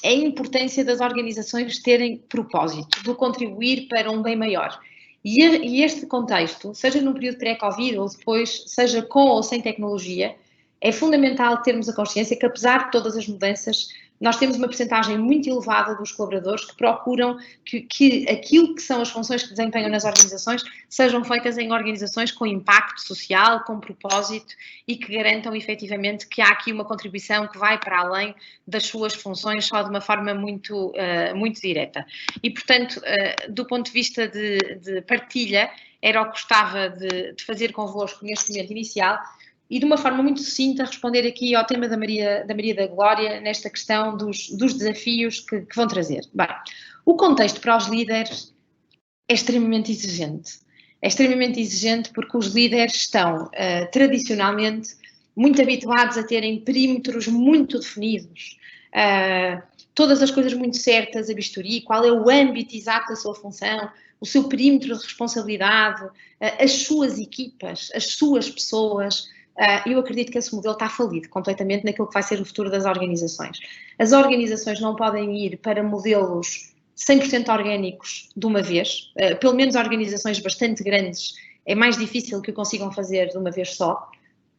é a importância das organizações terem propósito, de contribuir para um bem maior. E este contexto, seja num período pré-Covid ou depois, seja com ou sem tecnologia, é fundamental termos a consciência que, apesar de todas as mudanças, nós temos uma percentagem muito elevada dos colaboradores que procuram que aquilo que são as funções que desempenham nas organizações sejam feitas em organizações com impacto social, com propósito e que garantam efetivamente que há aqui uma contribuição que vai para além das suas funções só de uma forma muito direta. E, portanto, do ponto de vista de partilha, era o que gostava de fazer convosco neste momento inicial. E de uma forma muito sucinta responder aqui ao tema da Maria da Glória nesta questão dos desafios que vão trazer. Bem, o contexto para os líderes é extremamente exigente. É extremamente exigente porque os líderes estão tradicionalmente muito habituados a terem perímetros muito definidos, todas as coisas muito certas, a bisturi, qual é o âmbito exato da sua função, o seu perímetro de responsabilidade, as suas equipas, as suas pessoas. Eu acredito que esse modelo está falido completamente naquilo que vai ser o futuro das organizações. As organizações não podem ir para modelos 100% orgânicos de uma vez, pelo menos organizações bastante grandes é mais difícil que o consigam fazer de uma vez só,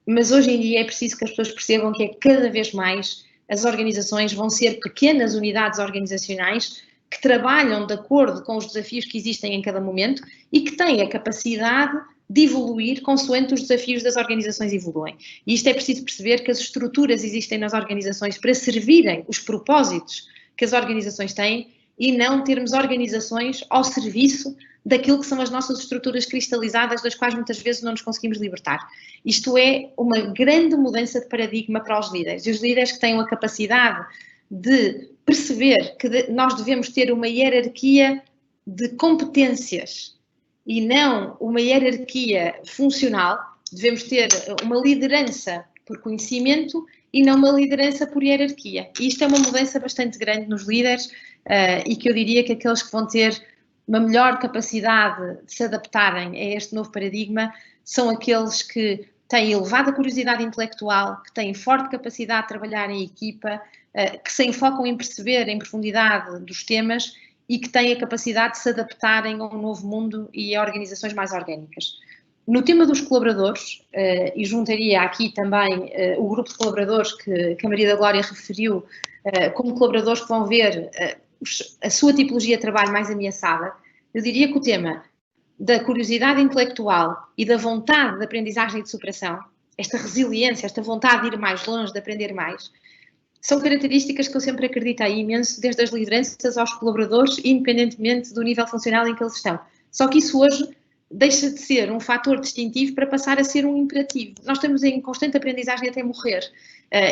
mas hoje em dia é preciso que as pessoas percebam que cada vez mais as organizações vão ser pequenas unidades organizacionais que trabalham de acordo com os desafios que existem em cada momento e que têm a capacidade de evoluir consoante os desafios das organizações evoluem. E isto é preciso perceber que as estruturas existem nas organizações para servirem os propósitos que as organizações têm e não termos organizações ao serviço daquilo que são as nossas estruturas cristalizadas, das quais muitas vezes não nos conseguimos libertar. Isto é uma grande mudança de paradigma para os líderes. E os líderes que tenham a capacidade de perceber que nós devemos ter uma hierarquia de competências e não uma hierarquia funcional, devemos ter uma liderança por conhecimento e não uma liderança por hierarquia. E isto é uma mudança bastante grande nos líderes e que eu diria que aqueles que vão ter uma melhor capacidade de se adaptarem a este novo paradigma são aqueles que têm elevada curiosidade intelectual, que têm forte capacidade de trabalhar em equipa, que se enfocam em perceber em profundidade dos temas e que têm a capacidade de se adaptarem a um novo mundo e a organizações mais orgânicas. No tema dos colaboradores, e juntaria aqui também o grupo de colaboradores que a Maria da Glória referiu, como colaboradores que vão ver a sua tipologia de trabalho mais ameaçada, eu diria que o tema da curiosidade intelectual e da vontade de aprendizagem e de superação, esta resiliência, esta vontade de ir mais longe, de aprender mais, são características que eu sempre acreditei imenso, desde as lideranças aos colaboradores, independentemente do nível funcional em que eles estão. Só que isso hoje deixa de ser um fator distintivo para passar a ser um imperativo. Nós estamos em constante aprendizagem até morrer.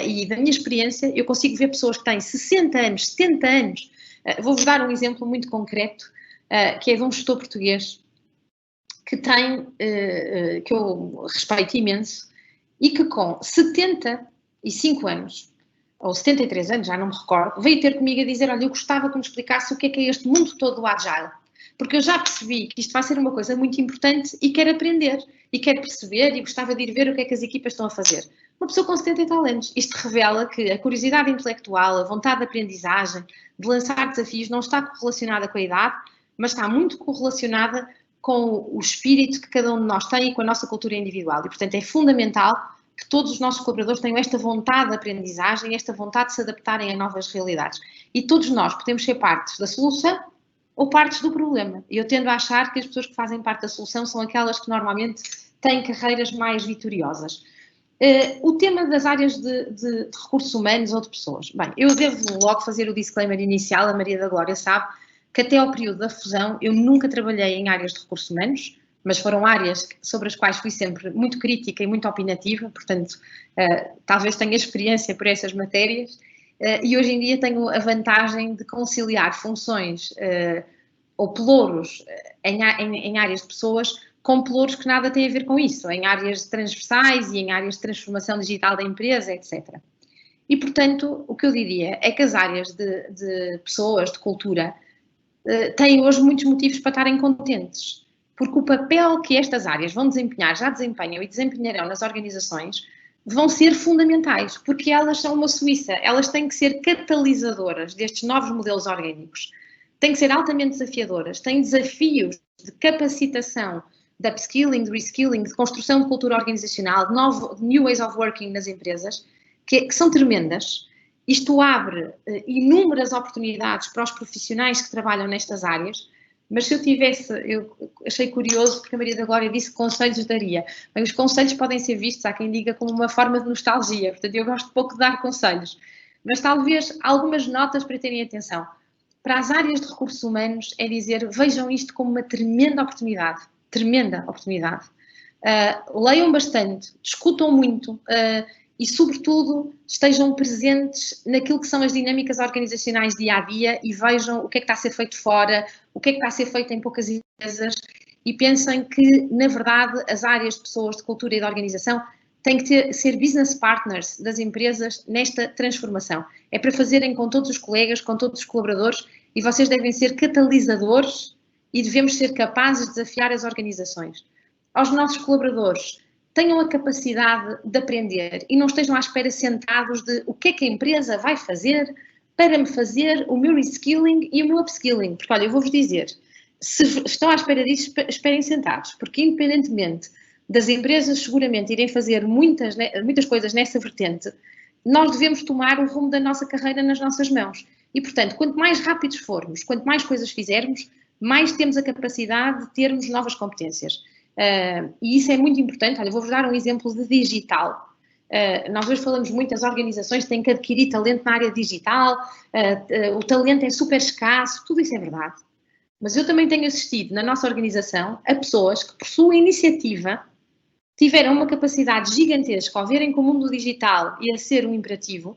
E da minha experiência, eu consigo ver pessoas que têm 60 anos, 70 anos. Vou-vos dar um exemplo muito concreto, que é de um gestor português que tem, que eu respeito imenso, e que com 75 anos, ou 73 anos, já não me recordo, veio ter comigo a dizer, olha, eu gostava que me explicasse o que é este mundo todo do Agile, porque eu já percebi que isto vai ser uma coisa muito importante e quero aprender, e quero perceber e gostava de ir ver o que é que as equipas estão a fazer. Uma pessoa com 70 e tal anos. Isto revela que a curiosidade intelectual, a vontade de aprendizagem, de lançar desafios, não está correlacionada com a idade, mas está muito correlacionada com o espírito que cada um de nós tem e com a nossa cultura individual. E, portanto, é fundamental que todos os nossos colaboradores tenham esta vontade de aprendizagem, esta vontade de se adaptarem a novas realidades. E todos nós podemos ser partes da solução ou partes do problema. E eu tendo a achar que as pessoas que fazem parte da solução são aquelas que normalmente têm carreiras mais vitoriosas. O tema das áreas de recursos humanos ou de pessoas. Bem, eu devo logo fazer o disclaimer inicial, a Maria da Glória sabe que até ao período da fusão eu nunca trabalhei em áreas de recursos humanos, mas foram áreas sobre as quais fui sempre muito crítica e muito opinativa, portanto, talvez tenha experiência por essas matérias, e hoje em dia tenho a vantagem de conciliar funções ou pelouros em áreas de pessoas com pelouros que nada têm a ver com isso, em áreas transversais e em áreas de transformação digital da empresa, etc. E, portanto, o que eu diria é que as áreas de pessoas, de cultura, têm hoje muitos motivos para estarem contentes, porque o papel que estas áreas vão desempenhar, já desempenham e desempenharão nas organizações, vão ser fundamentais, porque elas são uma Suíça, elas têm que ser catalisadoras destes novos modelos orgânicos, têm que ser altamente desafiadoras, têm desafios de capacitação, de upskilling, de reskilling, de construção de cultura organizacional, de new ways of working nas empresas, que são tremendas. Isto abre inúmeras oportunidades para os profissionais que trabalham nestas áreas, mas se eu achei curioso porque a Maria da Glória disse que conselhos daria. Bem, os conselhos podem ser vistos, há quem diga, como uma forma de nostalgia, portanto eu gosto pouco de dar conselhos, mas talvez algumas notas para terem atenção. Para as áreas de recursos humanos é dizer, vejam isto como uma tremenda oportunidade, leiam bastante, discutam muito, e, sobretudo, estejam presentes naquilo que são as dinâmicas organizacionais dia-a-dia e vejam o que é que está a ser feito fora, o que é que está a ser feito em poucas empresas e pensem que, na verdade, as áreas de pessoas, de cultura e de organização têm que ser business partners das empresas nesta transformação. É para fazerem com todos os colegas, com todos os colaboradores e vocês devem ser catalisadores e devemos ser capazes de desafiar as organizações. Aos nossos colaboradores, tenham a capacidade de aprender e não estejam à espera sentados de o que é que a empresa vai fazer para me fazer o meu reskilling e o meu upskilling. Porque, olha, eu vou-vos dizer, se estão à espera disso, esperem sentados, porque independentemente das empresas seguramente irem fazer muitas coisas nessa vertente, nós devemos tomar o rumo da nossa carreira nas nossas mãos. E, portanto, quanto mais rápidos formos, quanto mais coisas fizermos, mais temos a capacidade de termos novas competências. E isso é muito importante. Olha, vou-vos dar um exemplo de digital. Nós hoje falamos muito, as organizações têm que adquirir talento na área digital, o talento é super escasso, tudo isso é verdade. Mas eu também tenho assistido na nossa organização a pessoas que, por sua iniciativa, tiveram uma capacidade gigantesca ao verem que o mundo digital ia ser um imperativo,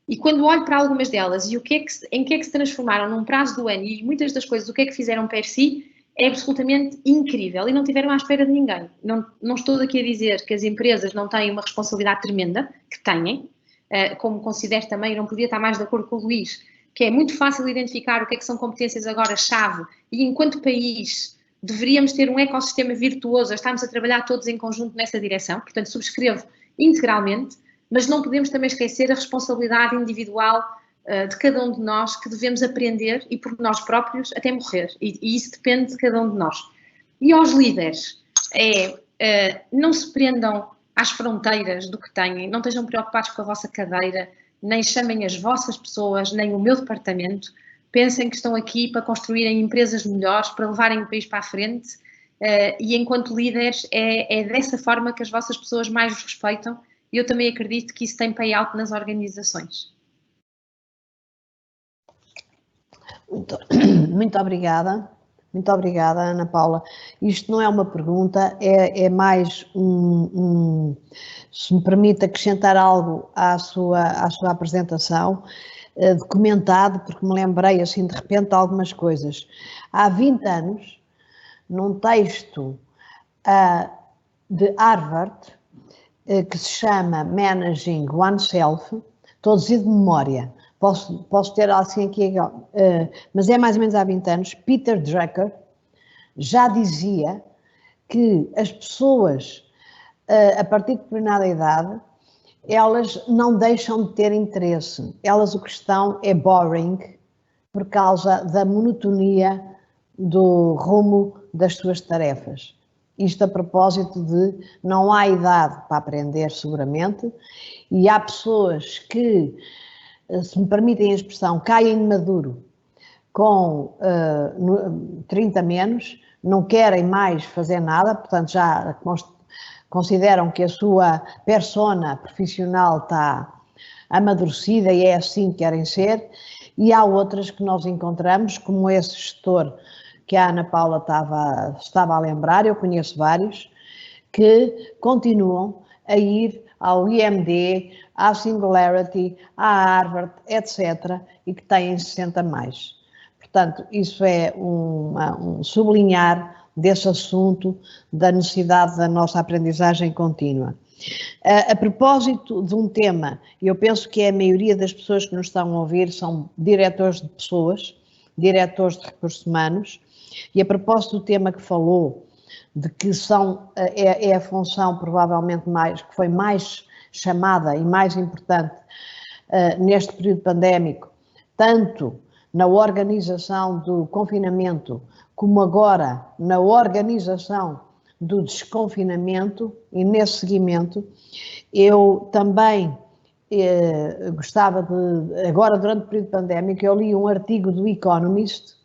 e quando olho para algumas delas e em que é que se transformaram num prazo do ano e muitas das coisas, o que é que fizeram per si, é absolutamente incrível e não tiveram à espera de ninguém. Não estou aqui a dizer que as empresas não têm uma responsabilidade tremenda, que têm, como considero também, não podia estar mais de acordo com o Luís, que é muito fácil identificar o que é que são competências agora-chave e enquanto país deveríamos ter um ecossistema virtuoso, estamos a trabalhar todos em conjunto nessa direção, portanto subscrevo integralmente, mas não podemos também esquecer a responsabilidade individual de cada um de nós que devemos aprender e por nós próprios até morrer. E isso depende de cada um de nós. E aos líderes, não se prendam às fronteiras do que têm, não estejam preocupados com a vossa cadeira, nem chamem as vossas pessoas, nem o meu departamento. Pensem que estão aqui para construírem empresas melhores, para levarem o país para a frente. E enquanto líderes, é dessa forma que as vossas pessoas mais vos respeitam. E eu também acredito que isso tem payout nas organizações. Muito obrigada, Ana Paula. Isto não é uma pergunta, é mais se me permite acrescentar algo à sua apresentação, documentado, porque me lembrei assim de repente de algumas coisas. Há 20 anos, num texto de Harvard, que se chama Managing Oneself, traduzido de memória, posso ter assim aqui, mas é mais ou menos há 20 anos, Peter Drucker já dizia que as pessoas, a partir de determinada idade, elas não deixam de ter interesse, elas o que estão é boring, por causa da monotonia do rumo das suas tarefas. Isto a propósito de não há idade para aprender seguramente, e há pessoas que, se me permitem a expressão, caem de maduro com 30 menos, não querem mais fazer nada, portanto já consideram que a sua persona profissional está amadurecida e é assim que querem ser, e há outras que nós encontramos, como esse gestor que a Ana Paula estava a lembrar, eu conheço vários, que continuam a ir ao IMD, à Singularity, à Harvard, etc., e que têm 60 mais. Portanto, isso é um sublinhar desse assunto da necessidade da nossa aprendizagem contínua. A propósito de um tema, eu penso que a maioria das pessoas que nos estão a ouvir são diretores de pessoas, diretores de recursos humanos, e a propósito do tema que falou, de que é a função provavelmente que foi mais chamada e mais importante neste período pandémico, tanto na organização do confinamento, como agora na organização do desconfinamento, e nesse seguimento, eu também gostava de, agora durante o período pandémico, eu li um artigo do Economist,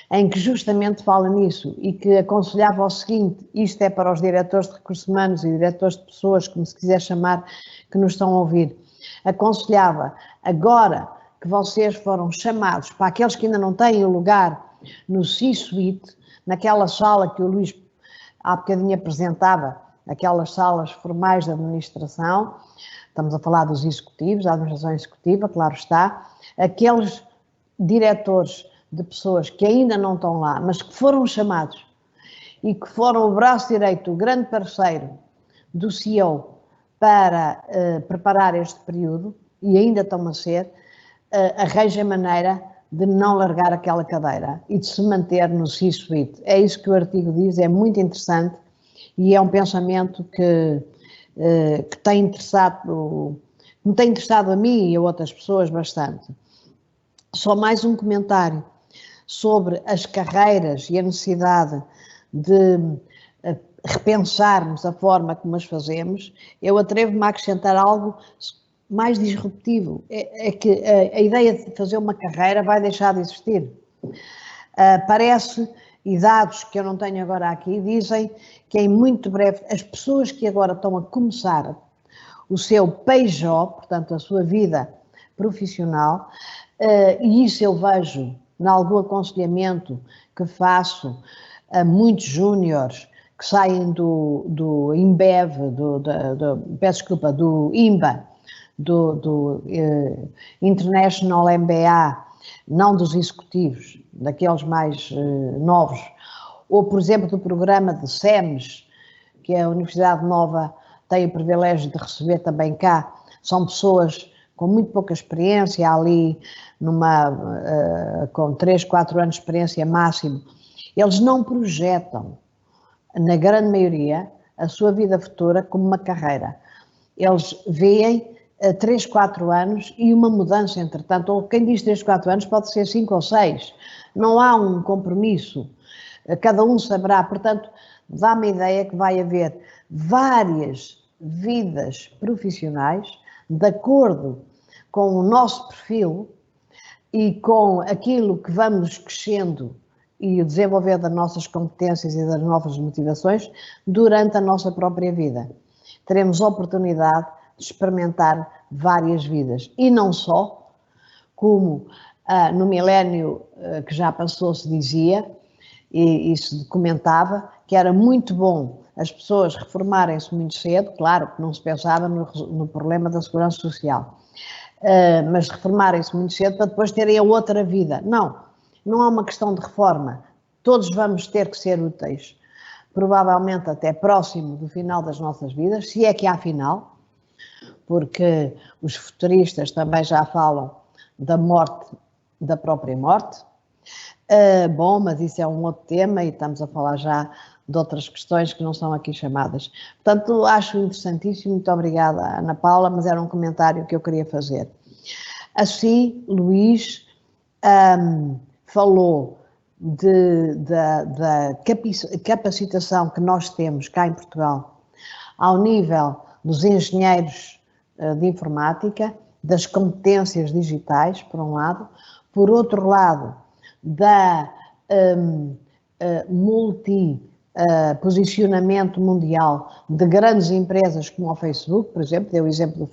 em que justamente fala nisso e que aconselhava o seguinte, isto é para os diretores de recursos humanos e diretores de pessoas, como se quiser chamar, que nos estão a ouvir, aconselhava, agora que vocês foram chamados, para aqueles que ainda não têm lugar no C-Suite, naquela sala que o Luís há bocadinho apresentava, aquelas salas formais de administração, estamos a falar dos executivos, da administração executiva, claro está, aqueles diretores de pessoas que ainda não estão lá, mas que foram chamados e que foram o braço direito, o grande parceiro do CEO para preparar este período, e ainda estão a ser, arranjem maneira de não largar aquela cadeira e de se manter no C-Suite. É isso que o artigo diz, é muito interessante e é um pensamento que tem interessado, me tem interessado a mim e a outras pessoas bastante. Só mais um comentário sobre as carreiras e a necessidade de repensarmos a forma como as fazemos. Eu atrevo-me a acrescentar algo mais disruptivo, é que a ideia de fazer uma carreira vai deixar de existir. Parece, e dados que eu não tenho agora aqui, dizem que em muito breve, as pessoas que agora estão a começar o seu PJ, portanto, a sua vida profissional, e isso eu vejo em algum aconselhamento que faço a muitos júniores que saem do INBEV, peço desculpa, do IMBA, do International MBA, não dos executivos, daqueles mais novos, ou, por exemplo, do programa de SEMES, que a Universidade Nova tem o privilégio de receber também cá. São pessoas com muito pouca experiência, ali com 3, 4 anos de experiência máximo. Eles não projetam, na grande maioria, a sua vida futura como uma carreira. Eles veem 3, 4 anos e uma mudança, entretanto, ou quem diz 3, 4 anos pode ser 5 ou 6. Não há um compromisso, cada um saberá. Portanto, dá-me a ideia que vai haver várias vidas profissionais de acordo com o nosso perfil e com aquilo que vamos crescendo e o desenvolver das nossas competências e das novas motivações durante a nossa própria vida. Teremos a oportunidade de experimentar várias vidas. E não só, como no milénio que já passou se dizia, e se documentava, que era muito bom as pessoas reformarem-se muito cedo, claro que não se pensava no problema da segurança social, mas reformarem-se muito cedo para depois terem a outra vida. Não há uma questão de reforma, todos vamos ter que ser úteis, provavelmente até próximo do final das nossas vidas, se é que há final, porque os futuristas também já falam da morte, da própria morte. Bom, mas isso é um outro tema e estamos a falar já de outras questões que não são aqui chamadas. Portanto, acho interessantíssimo, muito obrigada, Ana Paula, mas era um comentário que eu queria fazer. Assim, Luís falou da capacitação que nós temos cá em Portugal ao nível dos engenheiros de informática, das competências digitais, por um lado, por outro lado, da posicionamento mundial de grandes empresas como o Facebook, por exemplo, deu o exemplo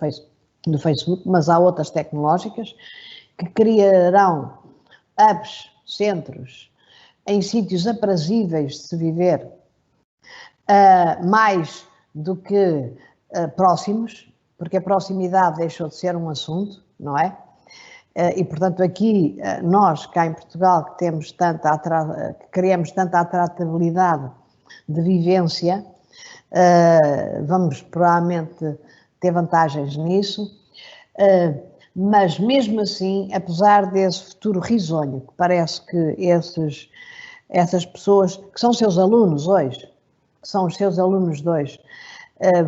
do Facebook, mas há outras tecnológicas que criarão hubs, centros, em sítios aprazíveis de se viver, mais do que próximos, porque a proximidade deixou de ser um assunto, não é? E, portanto, aqui, nós, cá em Portugal, que criamos tanta atratividade de vivência, vamos provavelmente ter vantagens nisso, mas mesmo assim, apesar desse futuro risonho, que parece que essas pessoas, que são seus alunos hoje, que são os seus alunos de hoje,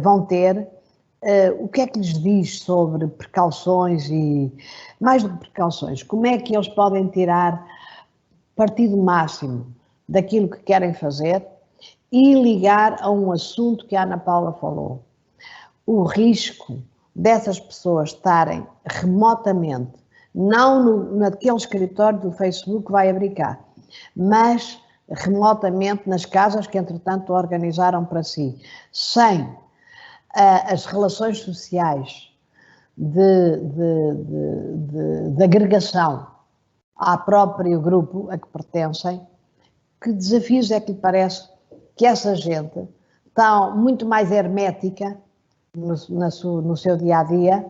vão ter, o que é que lhes diz sobre precauções e, mais do que precauções, como é que eles podem tirar partido máximo daquilo que querem fazer e ligar a um assunto que a Ana Paula falou, o risco dessas pessoas estarem remotamente, não naquele escritório do Facebook que vai abrir cá, mas remotamente nas casas que entretanto organizaram para si, sem as relações sociais de agregação ao próprio grupo a que pertencem, que desafios é que lhe parece que essa gente está muito mais hermética no seu dia-a-dia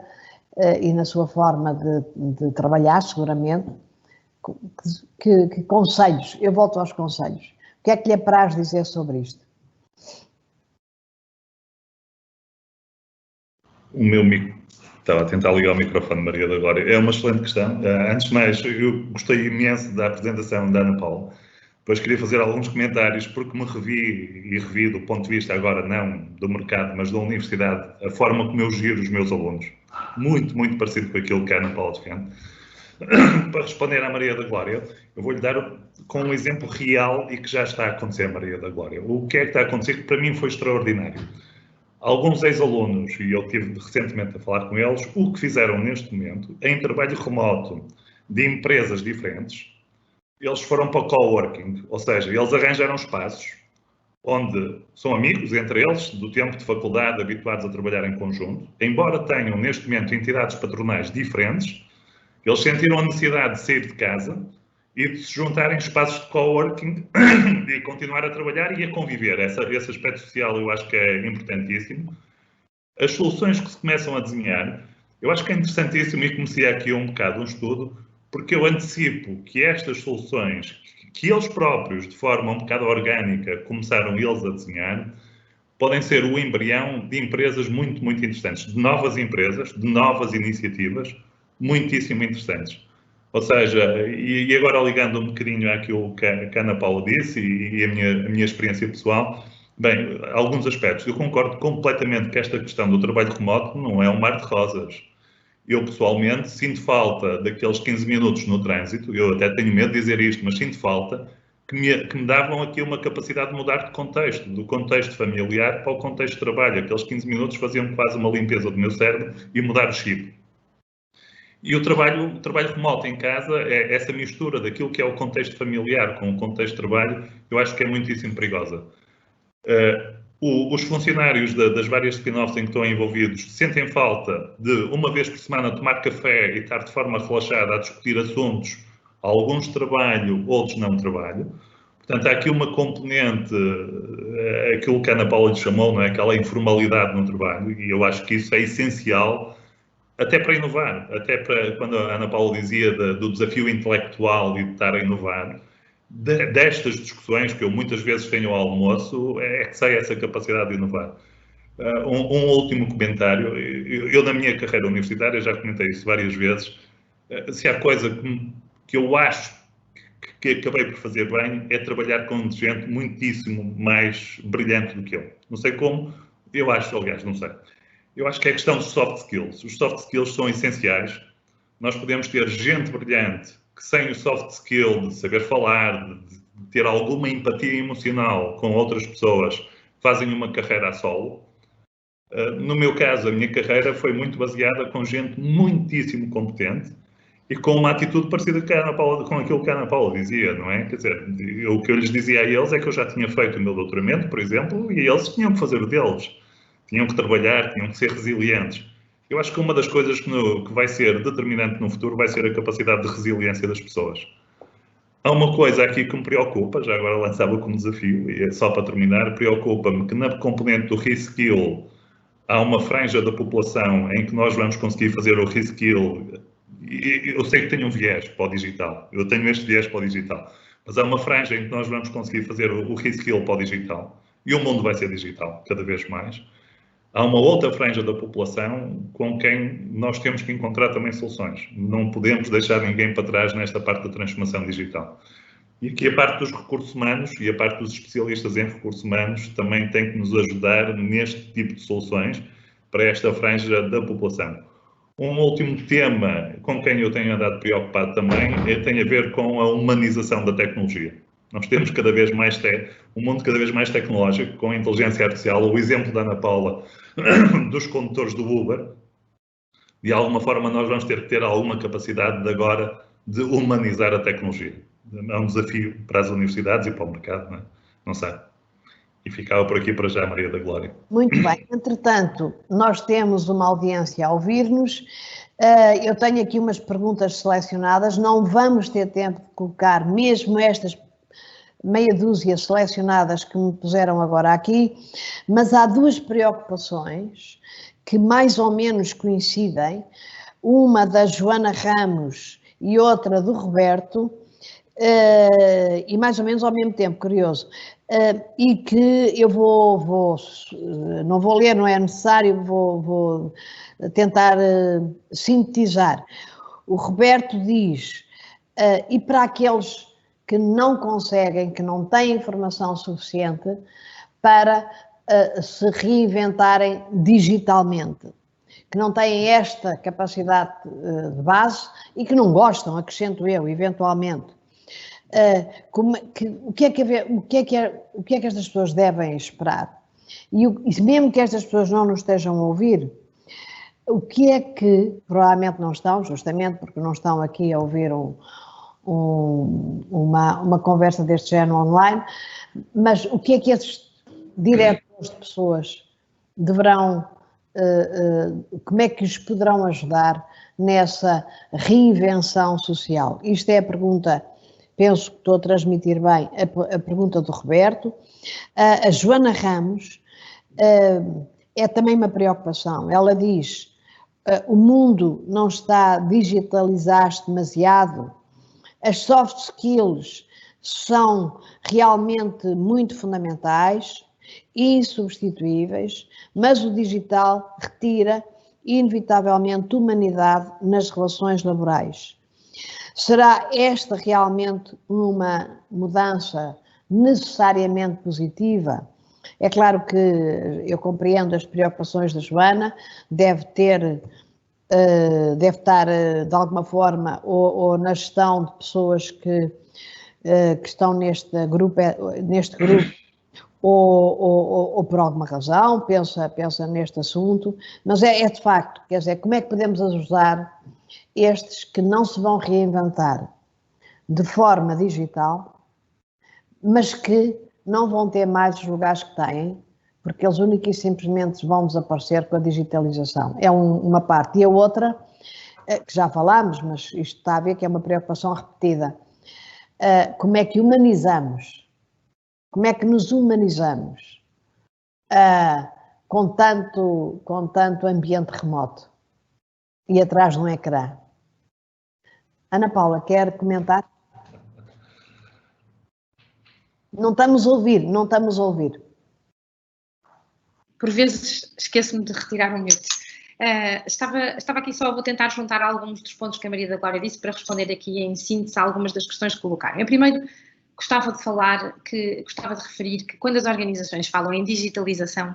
e na sua forma de trabalhar, seguramente, que conselhos, eu volto aos conselhos, o que é que lhe apraz dizer sobre isto? Estava a tentar ligar o microfone, Maria da Glória. É uma excelente questão. Antes de mais, eu gostei imenso da apresentação da Ana Paula. Depois queria fazer alguns comentários, porque me revi do ponto de vista agora, não do mercado, mas da universidade, a forma como eu giro os meus alunos. Muito, muito parecido com aquilo que a Ana Paula defende. Para responder à Maria da Glória, eu vou-lhe dar com um exemplo real e que já está a acontecer, Maria da Glória. O que é que está a acontecer que para mim foi extraordinário. Alguns ex-alunos, e eu estive recentemente a falar com eles, o que fizeram neste momento, em trabalho remoto de empresas diferentes, eles foram para o coworking, ou seja, eles arranjaram espaços onde são amigos entre eles, do tempo de faculdade, habituados a trabalhar em conjunto. Embora tenham, neste momento, entidades patronais diferentes, eles sentiram a necessidade de sair de casa e de se juntarem em espaços de coworking e continuar a trabalhar e a conviver. Esse aspecto social eu acho que é importantíssimo. As soluções que se começam a desenhar, eu acho que é interessantíssimo, e comecei aqui um bocado um estudo, porque eu antecipo que estas soluções, que eles próprios, de forma um bocado orgânica, começaram eles a desenhar, podem ser o embrião de empresas muito, muito interessantes, de novas empresas, de novas iniciativas, muitíssimo interessantes. Ou seja, e agora ligando um bocadinho àquilo que a Ana Paula disse e a minha experiência pessoal, bem, alguns aspectos. Eu concordo completamente que esta questão do trabalho remoto não é um mar de rosas. Eu, pessoalmente, sinto falta daqueles 15 minutos no trânsito, eu até tenho medo de dizer isto, mas sinto falta, que me davam aqui uma capacidade de mudar de contexto, do contexto familiar para o contexto de trabalho. Aqueles 15 minutos faziam quase uma limpeza do meu cérebro e mudar o chip. E o trabalho remoto em casa, essa mistura daquilo que é o contexto familiar com o contexto de trabalho, eu acho que é muitíssimo perigosa. Os funcionários das várias spin-offs em que estão envolvidos sentem falta de, uma vez por semana, tomar café e estar de forma relaxada a discutir assuntos, alguns de trabalho, outros não de trabalho. Portanto, há aqui uma componente, aquilo que a Ana Paula lhe chamou, não é? Aquela informalidade no trabalho, e eu acho que isso é essencial até para inovar, até para, quando a Ana Paula dizia do desafio intelectual e de estar a inovar, destas discussões que eu muitas vezes tenho ao almoço, é que sai essa capacidade de inovar. Um último comentário, eu na minha carreira universitária já comentei isso várias vezes, se há coisa que eu acho que acabei por fazer bem é trabalhar com gente muitíssimo mais brilhante do que eu. Não sei como, eu acho, aliás, não sei. Eu acho que é questão dos soft skills. Os soft skills são essenciais. Nós podemos ter gente brilhante que sem o soft skill de saber falar, de ter alguma empatia emocional com outras pessoas, fazem uma carreira a solo. No meu caso, a minha carreira foi muito baseada com gente muitíssimo competente e com uma atitude parecida com aquilo que a Ana Paula dizia, não é? Quer dizer, o que eu lhes dizia a eles é que eu já tinha feito o meu doutoramento, por exemplo, e eles tinham que fazer o deles. Tinham que trabalhar, tinham que ser resilientes. Eu acho que uma das coisas que vai ser determinante no futuro vai ser a capacidade de resiliência das pessoas. Há uma coisa aqui que me preocupa, já agora lançava como desafio, e só para terminar, preocupa-me que na componente do reskill há uma franja da população em que nós vamos conseguir fazer o reskill. Eu sei que tenho um viés para o digital, eu tenho este viés para o digital, mas há uma franja em que nós vamos conseguir fazer o reskill para o digital e o mundo vai ser digital cada vez mais. Há uma outra franja da população com quem nós temos que encontrar também soluções. Não podemos deixar ninguém para trás nesta parte da transformação digital. E aqui a parte dos recursos humanos e a parte dos especialistas em recursos humanos também tem que nos ajudar neste tipo de soluções para esta franja da população. Um último tema com quem eu tenho andado preocupado também tem a ver com a humanização da tecnologia. Nós temos cada vez mais um mundo cada vez mais tecnológico, com a inteligência artificial. O exemplo da Ana Paula, dos condutores do Uber, de alguma forma nós vamos ter que ter alguma capacidade de agora de humanizar a tecnologia. É um desafio para as universidades e para o mercado, não é? Não sei. E ficava por aqui para já, Maria da Glória. Muito bem. Entretanto, nós temos uma audiência a ouvir-nos. Eu tenho aqui umas perguntas selecionadas. Não vamos ter tempo de colocar mesmo estas meia dúzia selecionadas que me puseram agora aqui, mas há duas preocupações que mais ou menos coincidem, uma da Joana Ramos e outra do Roberto, e mais ou menos ao mesmo tempo, curioso, e que eu não vou ler, não é necessário, vou tentar sintetizar. O Roberto diz, e para aqueles que não conseguem, que não têm informação suficiente para se reinventarem digitalmente, que não têm esta capacidade de base e que não gostam, acrescento eu, eventualmente. O que é que estas pessoas devem esperar? E mesmo que estas pessoas não nos estejam a ouvir, o que é que provavelmente não estão, justamente porque não estão aqui a ouvir uma conversa deste género online, mas o que é que diretores de pessoas deverão, como é que os poderão ajudar nessa reinvenção social? Isto é a pergunta, penso que estou a transmitir bem, a pergunta do Roberto. A Joana Ramos é também uma preocupação. Ela diz, o mundo não está a digitalizar-se demasiado, as soft skills são realmente muito fundamentais e insubstituíveis, mas o digital retira inevitavelmente humanidade nas relações laborais. Será esta realmente uma mudança necessariamente positiva? É claro que eu compreendo as preocupações da Joana, deve estar de alguma forma ou na gestão de pessoas que estão neste grupo ou por alguma razão pensa neste assunto, mas é de facto, quer dizer, como é que podemos ajudar estes que não se vão reinventar de forma digital, mas que não vão ter mais os lugares que têm, porque eles única e simplesmente vão desaparecer com a digitalização. É uma parte. E a outra, que já falámos, mas isto está a ver que é uma preocupação repetida, como é que humanizamos? Como é que nos humanizamos com tanto ambiente remoto e atrás de um ecrã? Ana Paula, quer comentar? Não estamos a ouvir. Por vezes esqueço-me de retirar o mute. Estava aqui só, vou tentar juntar alguns dos pontos que a Maria da Glória disse para responder aqui em síntese a algumas das questões que colocaram. Eu primeiro gostava de referir que quando as organizações falam em digitalização,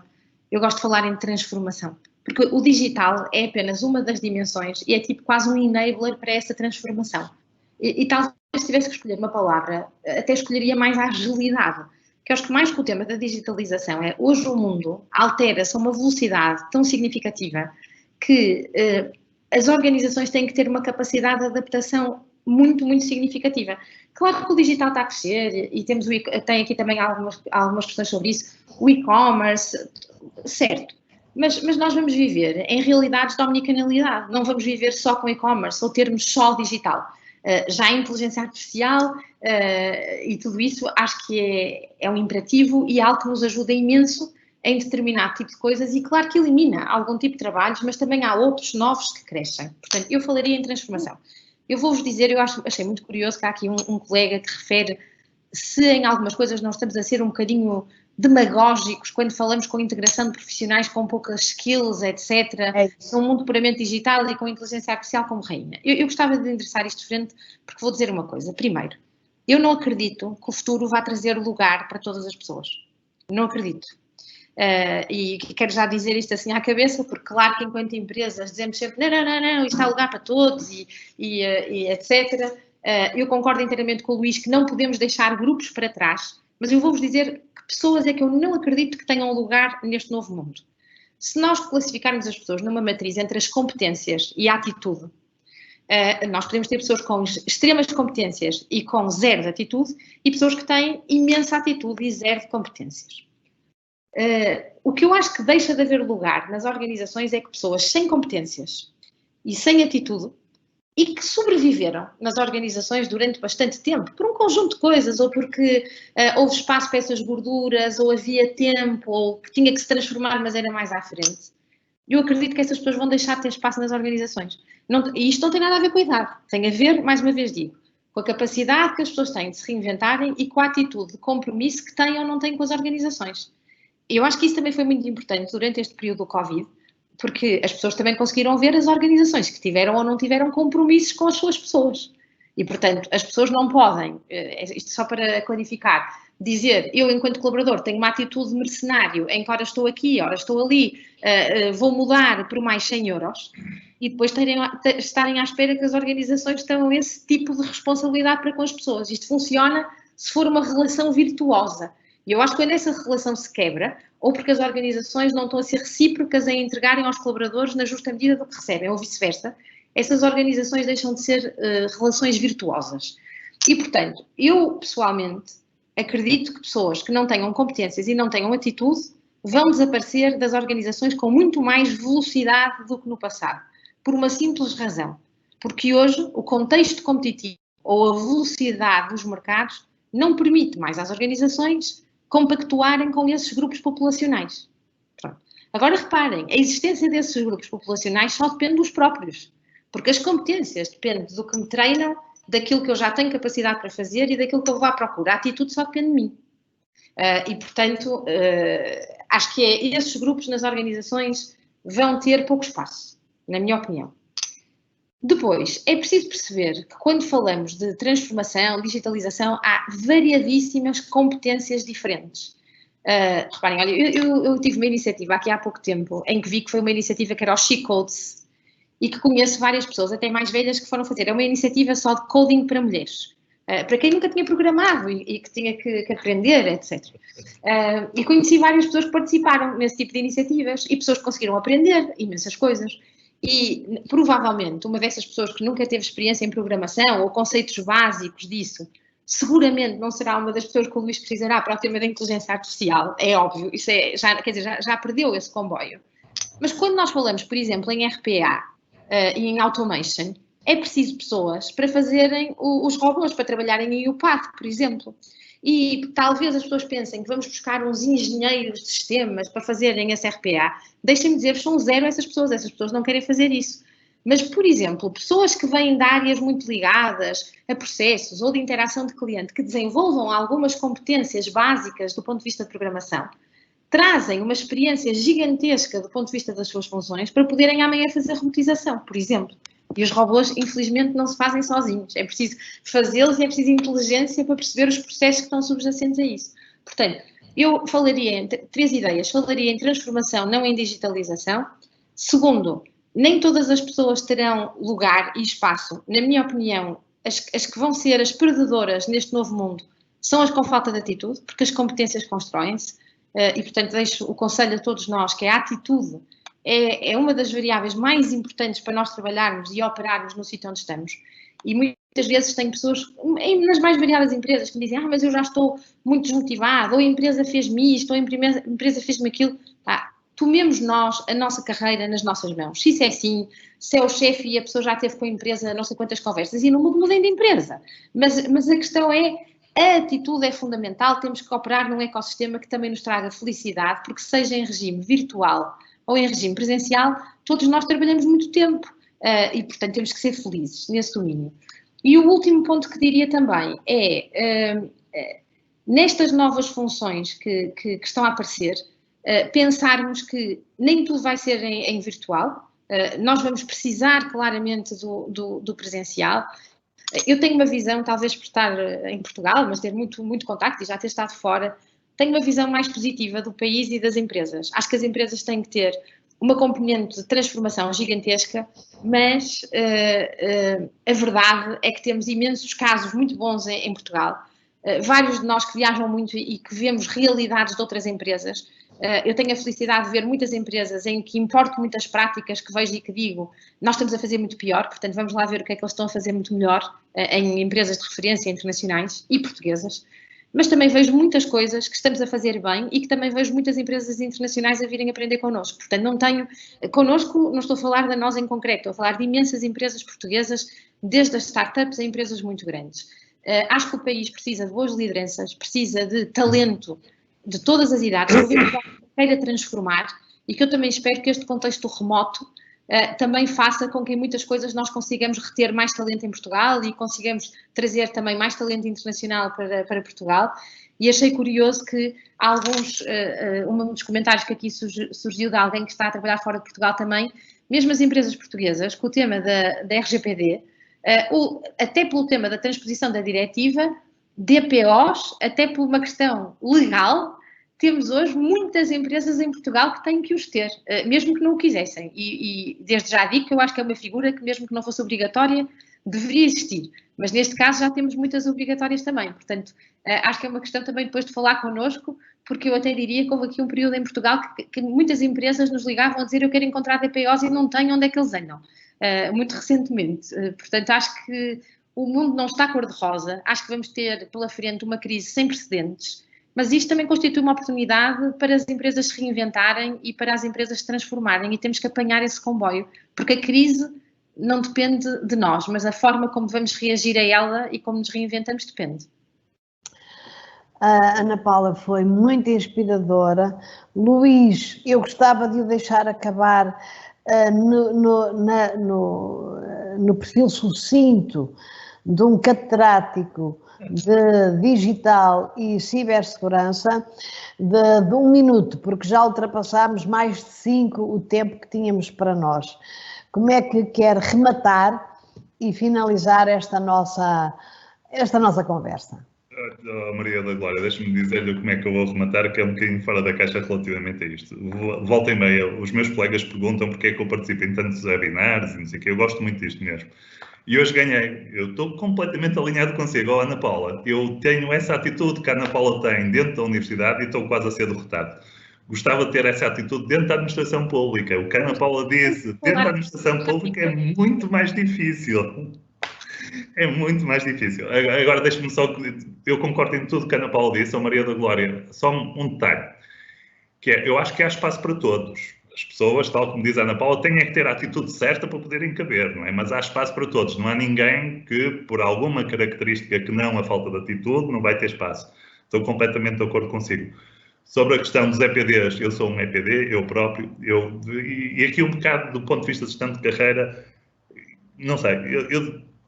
eu gosto de falar em transformação, porque o digital é apenas uma das dimensões e é tipo quase um enabler para essa transformação. E talvez se tivesse que escolher uma palavra, até escolheria mais a agilidade, que acho que mais que o tema da digitalização é, hoje o mundo altera-se a uma velocidade tão significativa que as organizações têm que ter uma capacidade de adaptação muito, muito significativa. Claro que o digital está a crescer e tem aqui também algumas questões sobre isso, o e-commerce, certo, mas nós vamos viver em realidades de omnicanalidade, não vamos viver só com e-commerce ou termos só digital. Já a inteligência artificial e tudo isso acho que é um imperativo e é algo que nos ajuda imenso em determinado tipo de coisas e claro que elimina algum tipo de trabalhos, mas também há outros novos que crescem. Portanto, eu falaria em transformação. Eu vou-vos dizer, eu achei muito curioso que há aqui um colega que refere se em algumas coisas não estamos a ser um bocadinho demagógicos quando falamos com integração de profissionais com poucas skills, etc., num mundo puramente digital e com inteligência artificial como rainha. Eu gostava de endereçar isto de frente porque vou dizer uma coisa. Primeiro, eu não acredito que o futuro vá trazer lugar para todas as pessoas. Não acredito. E quero já dizer isto assim à cabeça, porque claro que enquanto empresas dizemos sempre não, isto há lugar para todos e etc. Eu concordo inteiramente com o Luís que não podemos deixar grupos para trás, mas eu vou-vos dizer que pessoas é que eu não acredito que tenham lugar neste novo mundo. Se nós classificarmos as pessoas numa matriz entre as competências e a atitude, nós podemos ter pessoas com extremas competências e com zero de atitude e pessoas que têm imensa atitude e zero de competências. O que eu acho que deixa de haver lugar nas organizações é que pessoas sem competências e sem atitude e que sobreviveram nas organizações durante bastante tempo, por um conjunto de coisas, ou porque houve espaço para essas gorduras, ou havia tempo, ou que tinha que se transformar, mas era mais à frente. Eu acredito que essas pessoas vão deixar de ter espaço nas organizações. E isto não tem nada a ver com a idade, tem a ver, mais uma vez digo, com a capacidade que as pessoas têm de se reinventarem e com a atitude de compromisso que têm ou não têm com as organizações. Eu acho que isso também foi muito importante durante este período do Covid, porque as pessoas também conseguiram ver as organizações que tiveram ou não tiveram compromissos com as suas pessoas. E, portanto, as pessoas não podem, isto só para clarificar, dizer, eu enquanto colaborador tenho uma atitude de mercenário em que ora estou aqui, ora estou ali, vou mudar por mais 100 euros e depois estarem à espera que as organizações tenham esse tipo de responsabilidade para com as pessoas. Isto funciona se for uma relação virtuosa. E eu acho que quando essa relação se quebra, ou porque as organizações não estão a ser recíprocas em entregarem aos colaboradores na justa medida do que recebem, ou vice-versa, essas organizações deixam de ser relações virtuosas. E, portanto, eu, pessoalmente, acredito que pessoas que não tenham competências e não tenham atitude vão desaparecer das organizações com muito mais velocidade do que no passado, por uma simples razão. Porque hoje o contexto competitivo ou a velocidade dos mercados não permite mais às organizações compactuarem com esses grupos populacionais. Pronto. Agora reparem, a existência desses grupos populacionais só depende dos próprios, porque as competências dependem do que me treinam, daquilo que eu já tenho capacidade para fazer e daquilo que eu vou à procura. A atitude só depende de mim. E, portanto, acho que esses grupos nas organizações vão ter pouco espaço, na minha opinião. Depois, é preciso perceber que quando falamos de transformação, digitalização, há variadíssimas competências diferentes. Reparem, olha, eu tive uma iniciativa aqui há pouco tempo, em que vi que foi uma iniciativa que era o She Codes, e que conheço várias pessoas, até mais velhas, que foram fazer. É uma iniciativa só de coding para mulheres. Para quem nunca tinha programado e que tinha que aprender, etc. E conheci várias pessoas que participaram nesse tipo de iniciativas e pessoas que conseguiram aprender imensas coisas. E, provavelmente, uma dessas pessoas que nunca teve experiência em programação ou conceitos básicos disso, seguramente não será uma das pessoas que o Luís precisará para o tema da inteligência artificial, é óbvio, isso já perdeu esse comboio. Mas quando nós falamos, por exemplo, em RPA e em automation, é preciso pessoas para fazerem os robôs, para trabalharem em UPath, por exemplo. E talvez as pessoas pensem que vamos buscar uns engenheiros de sistemas para fazerem esse RPA. Deixem-me dizer-vos, são zero essas pessoas não querem fazer isso. Mas, por exemplo, pessoas que vêm de áreas muito ligadas a processos ou de interação de cliente, que desenvolvam algumas competências básicas do ponto de vista de programação, trazem uma experiência gigantesca do ponto de vista das suas funções para poderem amanhã fazer robotização, por exemplo. E os robôs, infelizmente, não se fazem sozinhos. É preciso fazê-los e é preciso inteligência para perceber os processos que estão subjacentes a isso. Portanto, eu falaria em 3 ideias. Falaria em transformação, não em digitalização. Segundo, nem todas as pessoas terão lugar e espaço. Na minha opinião, as que vão ser as perdedoras neste novo mundo são as com falta de atitude, porque as competências constroem-se. E, portanto, deixo o conselho a todos nós que a atitude é uma das variáveis mais importantes para nós trabalharmos e operarmos no sítio onde estamos. E muitas vezes tem pessoas, nas mais variadas empresas, que me dizem, mas eu já estou muito desmotivado, ou a empresa fez-me isto, ou a empresa fez-me aquilo. Tomemos nós a nossa carreira nas nossas mãos. Se isso é assim, se é o chefe e a pessoa já teve com a empresa não sei quantas conversas, e não mudem de empresa. Mas a questão é, a atitude é fundamental, temos que operar num ecossistema que também nos traga felicidade, porque seja em regime virtual ou em regime presencial, todos nós trabalhamos muito tempo e, portanto, temos que ser felizes nesse domínio. E o último ponto que diria também é, nestas novas funções que estão a aparecer, pensarmos que nem tudo vai ser em virtual, nós vamos precisar claramente do presencial. Eu tenho uma visão, talvez por estar em Portugal, mas ter muito contacto e já ter estado fora, tenho uma visão mais positiva do país e das empresas. Acho que as empresas têm que ter uma componente de transformação gigantesca, mas a verdade é que temos imensos casos muito bons em Portugal. Vários de nós que viajam muito e que vemos realidades de outras empresas. Eu tenho a felicidade de ver muitas empresas em que importo muitas práticas que vejo e que digo, nós estamos a fazer muito pior, portanto vamos lá ver o que é que eles estão a fazer muito melhor em empresas de referência internacionais e portuguesas. Mas também vejo muitas coisas que estamos a fazer bem e que também vejo muitas empresas internacionais a virem aprender connosco. Portanto, não tenho, connosco, não estou a falar da nós em concreto, estou a falar de imensas empresas portuguesas, desde as startups a empresas muito grandes. Acho que o país precisa de boas lideranças, precisa de talento de todas as idades, que queira transformar e que eu também espero que este contexto remoto também faça com que em muitas coisas nós consigamos reter mais talento em Portugal e consigamos trazer também mais talento internacional para Portugal. E achei curioso que um dos comentários que aqui surgiu de alguém que está a trabalhar fora de Portugal também, mesmo as empresas portuguesas, com o tema da RGPD, até pelo tema da transposição da diretiva, DPOs, até por uma questão legal, temos hoje muitas empresas em Portugal que têm que os ter, mesmo que não o quisessem. E desde já digo que eu acho que é uma figura que, mesmo que não fosse obrigatória, deveria existir. Mas neste caso já temos muitas obrigatórias também. Portanto, acho que é uma questão também depois de falar connosco, porque eu até diria que houve aqui um período em Portugal que muitas empresas nos ligavam a dizer eu quero encontrar DPOs e não tenho onde é que eles andam. Muito recentemente. Portanto, acho que o mundo não está cor-de-rosa, acho que vamos ter pela frente uma crise sem precedentes, mas isto também constitui uma oportunidade para as empresas se reinventarem e para as empresas se transformarem, e temos que apanhar esse comboio, porque a crise não depende de nós, mas a forma como vamos reagir a ela e como nos reinventamos depende. A Ana Paula foi muito inspiradora. Luís, eu gostava de o deixar acabar no perfil sucinto de um catedrático de digital e cibersegurança de 1 minuto, porque já ultrapassámos mais de 5 o tempo que tínhamos para nós. Como é que quer rematar e finalizar esta nossa conversa? Oh, Maria da Glória, deixa-me dizer-lhe como é que eu vou rematar, que é um bocadinho fora da caixa relativamente a isto. Volta e meia, os meus colegas perguntam porque é que eu participo em tantos webinars e não sei o quê. Eu gosto muito disto mesmo. E hoje ganhei. Eu estou completamente alinhado consigo, Ana Paula. Eu tenho essa atitude que a Ana Paula tem dentro da universidade e estou quase a ser derrotado. Gostava de ter essa atitude dentro da administração pública. O que a Ana Paula disse dentro da administração pública é muito mais difícil. É muito mais difícil. Agora, deixe-me só... Eu concordo em tudo que a Ana Paula disse, a Maria da Glória. Só um detalhe, que é, eu acho que há espaço para todos. As pessoas, tal como diz a Ana Paula, têm que ter a atitude certa para poderem caber, não é? Mas há espaço para todos. Não há ninguém que, por alguma característica que não a falta de atitude, não vai ter espaço. Estou completamente de acordo consigo. Sobre a questão dos EPDs, eu sou um EPD, eu próprio, e aqui um bocado do ponto de vista de gestão de carreira, não sei,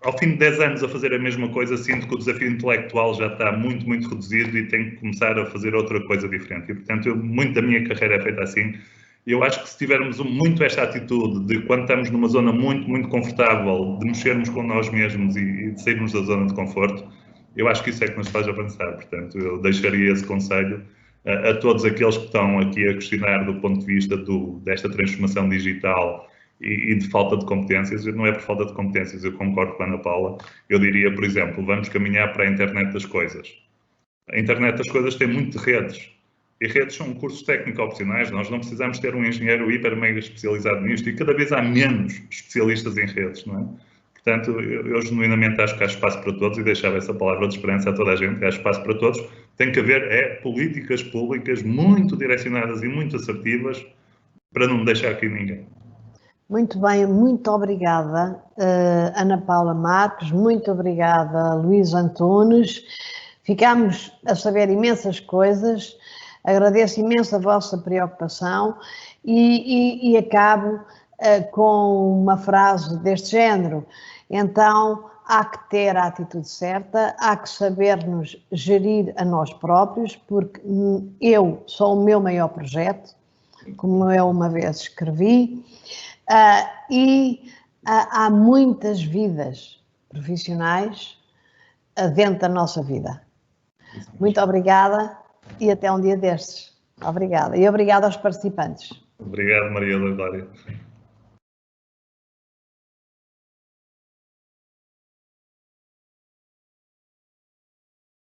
ao fim de 10 anos a fazer a mesma coisa, sinto que o desafio intelectual já está muito, muito reduzido e tenho que começar a fazer outra coisa diferente. E, portanto, muito da minha carreira é feita assim. Eu acho que se tivermos muito esta atitude de quando estamos numa zona muito, muito confortável, de mexermos com nós mesmos e de sairmos da zona de conforto, eu acho que isso é que nos faz avançar. Portanto, eu deixaria esse conselho a todos aqueles que estão aqui a questionar do ponto de vista desta transformação digital e de falta de competências. Não é por falta de competências, eu concordo com a Ana Paula. Eu diria, por exemplo, vamos caminhar para a internet das coisas. A internet das coisas tem muito de redes. E redes são cursos técnico-opcionais, nós não precisamos ter um engenheiro hiper mega especializado nisto e cada vez há menos especialistas em redes, não é? Portanto, eu genuinamente acho que há espaço para todos e deixava essa palavra de esperança a toda a gente, que há espaço para todos. Tem que haver políticas públicas muito direcionadas e muito assertivas para não deixar aqui ninguém. Muito bem, muito obrigada, Ana Paula Marques, muito obrigada, Luís Antunes. Ficámos a saber imensas coisas, agradeço imenso a vossa preocupação e acabo com uma frase deste género. Então, há que ter a atitude certa, há que saber-nos gerir a nós próprios, porque eu sou o meu maior projeto, como eu uma vez escrevi, e há muitas vidas profissionais dentro da nossa vida. Muito obrigada e até um dia destes. Obrigada. E obrigada aos participantes. Obrigado, Maria da Glória.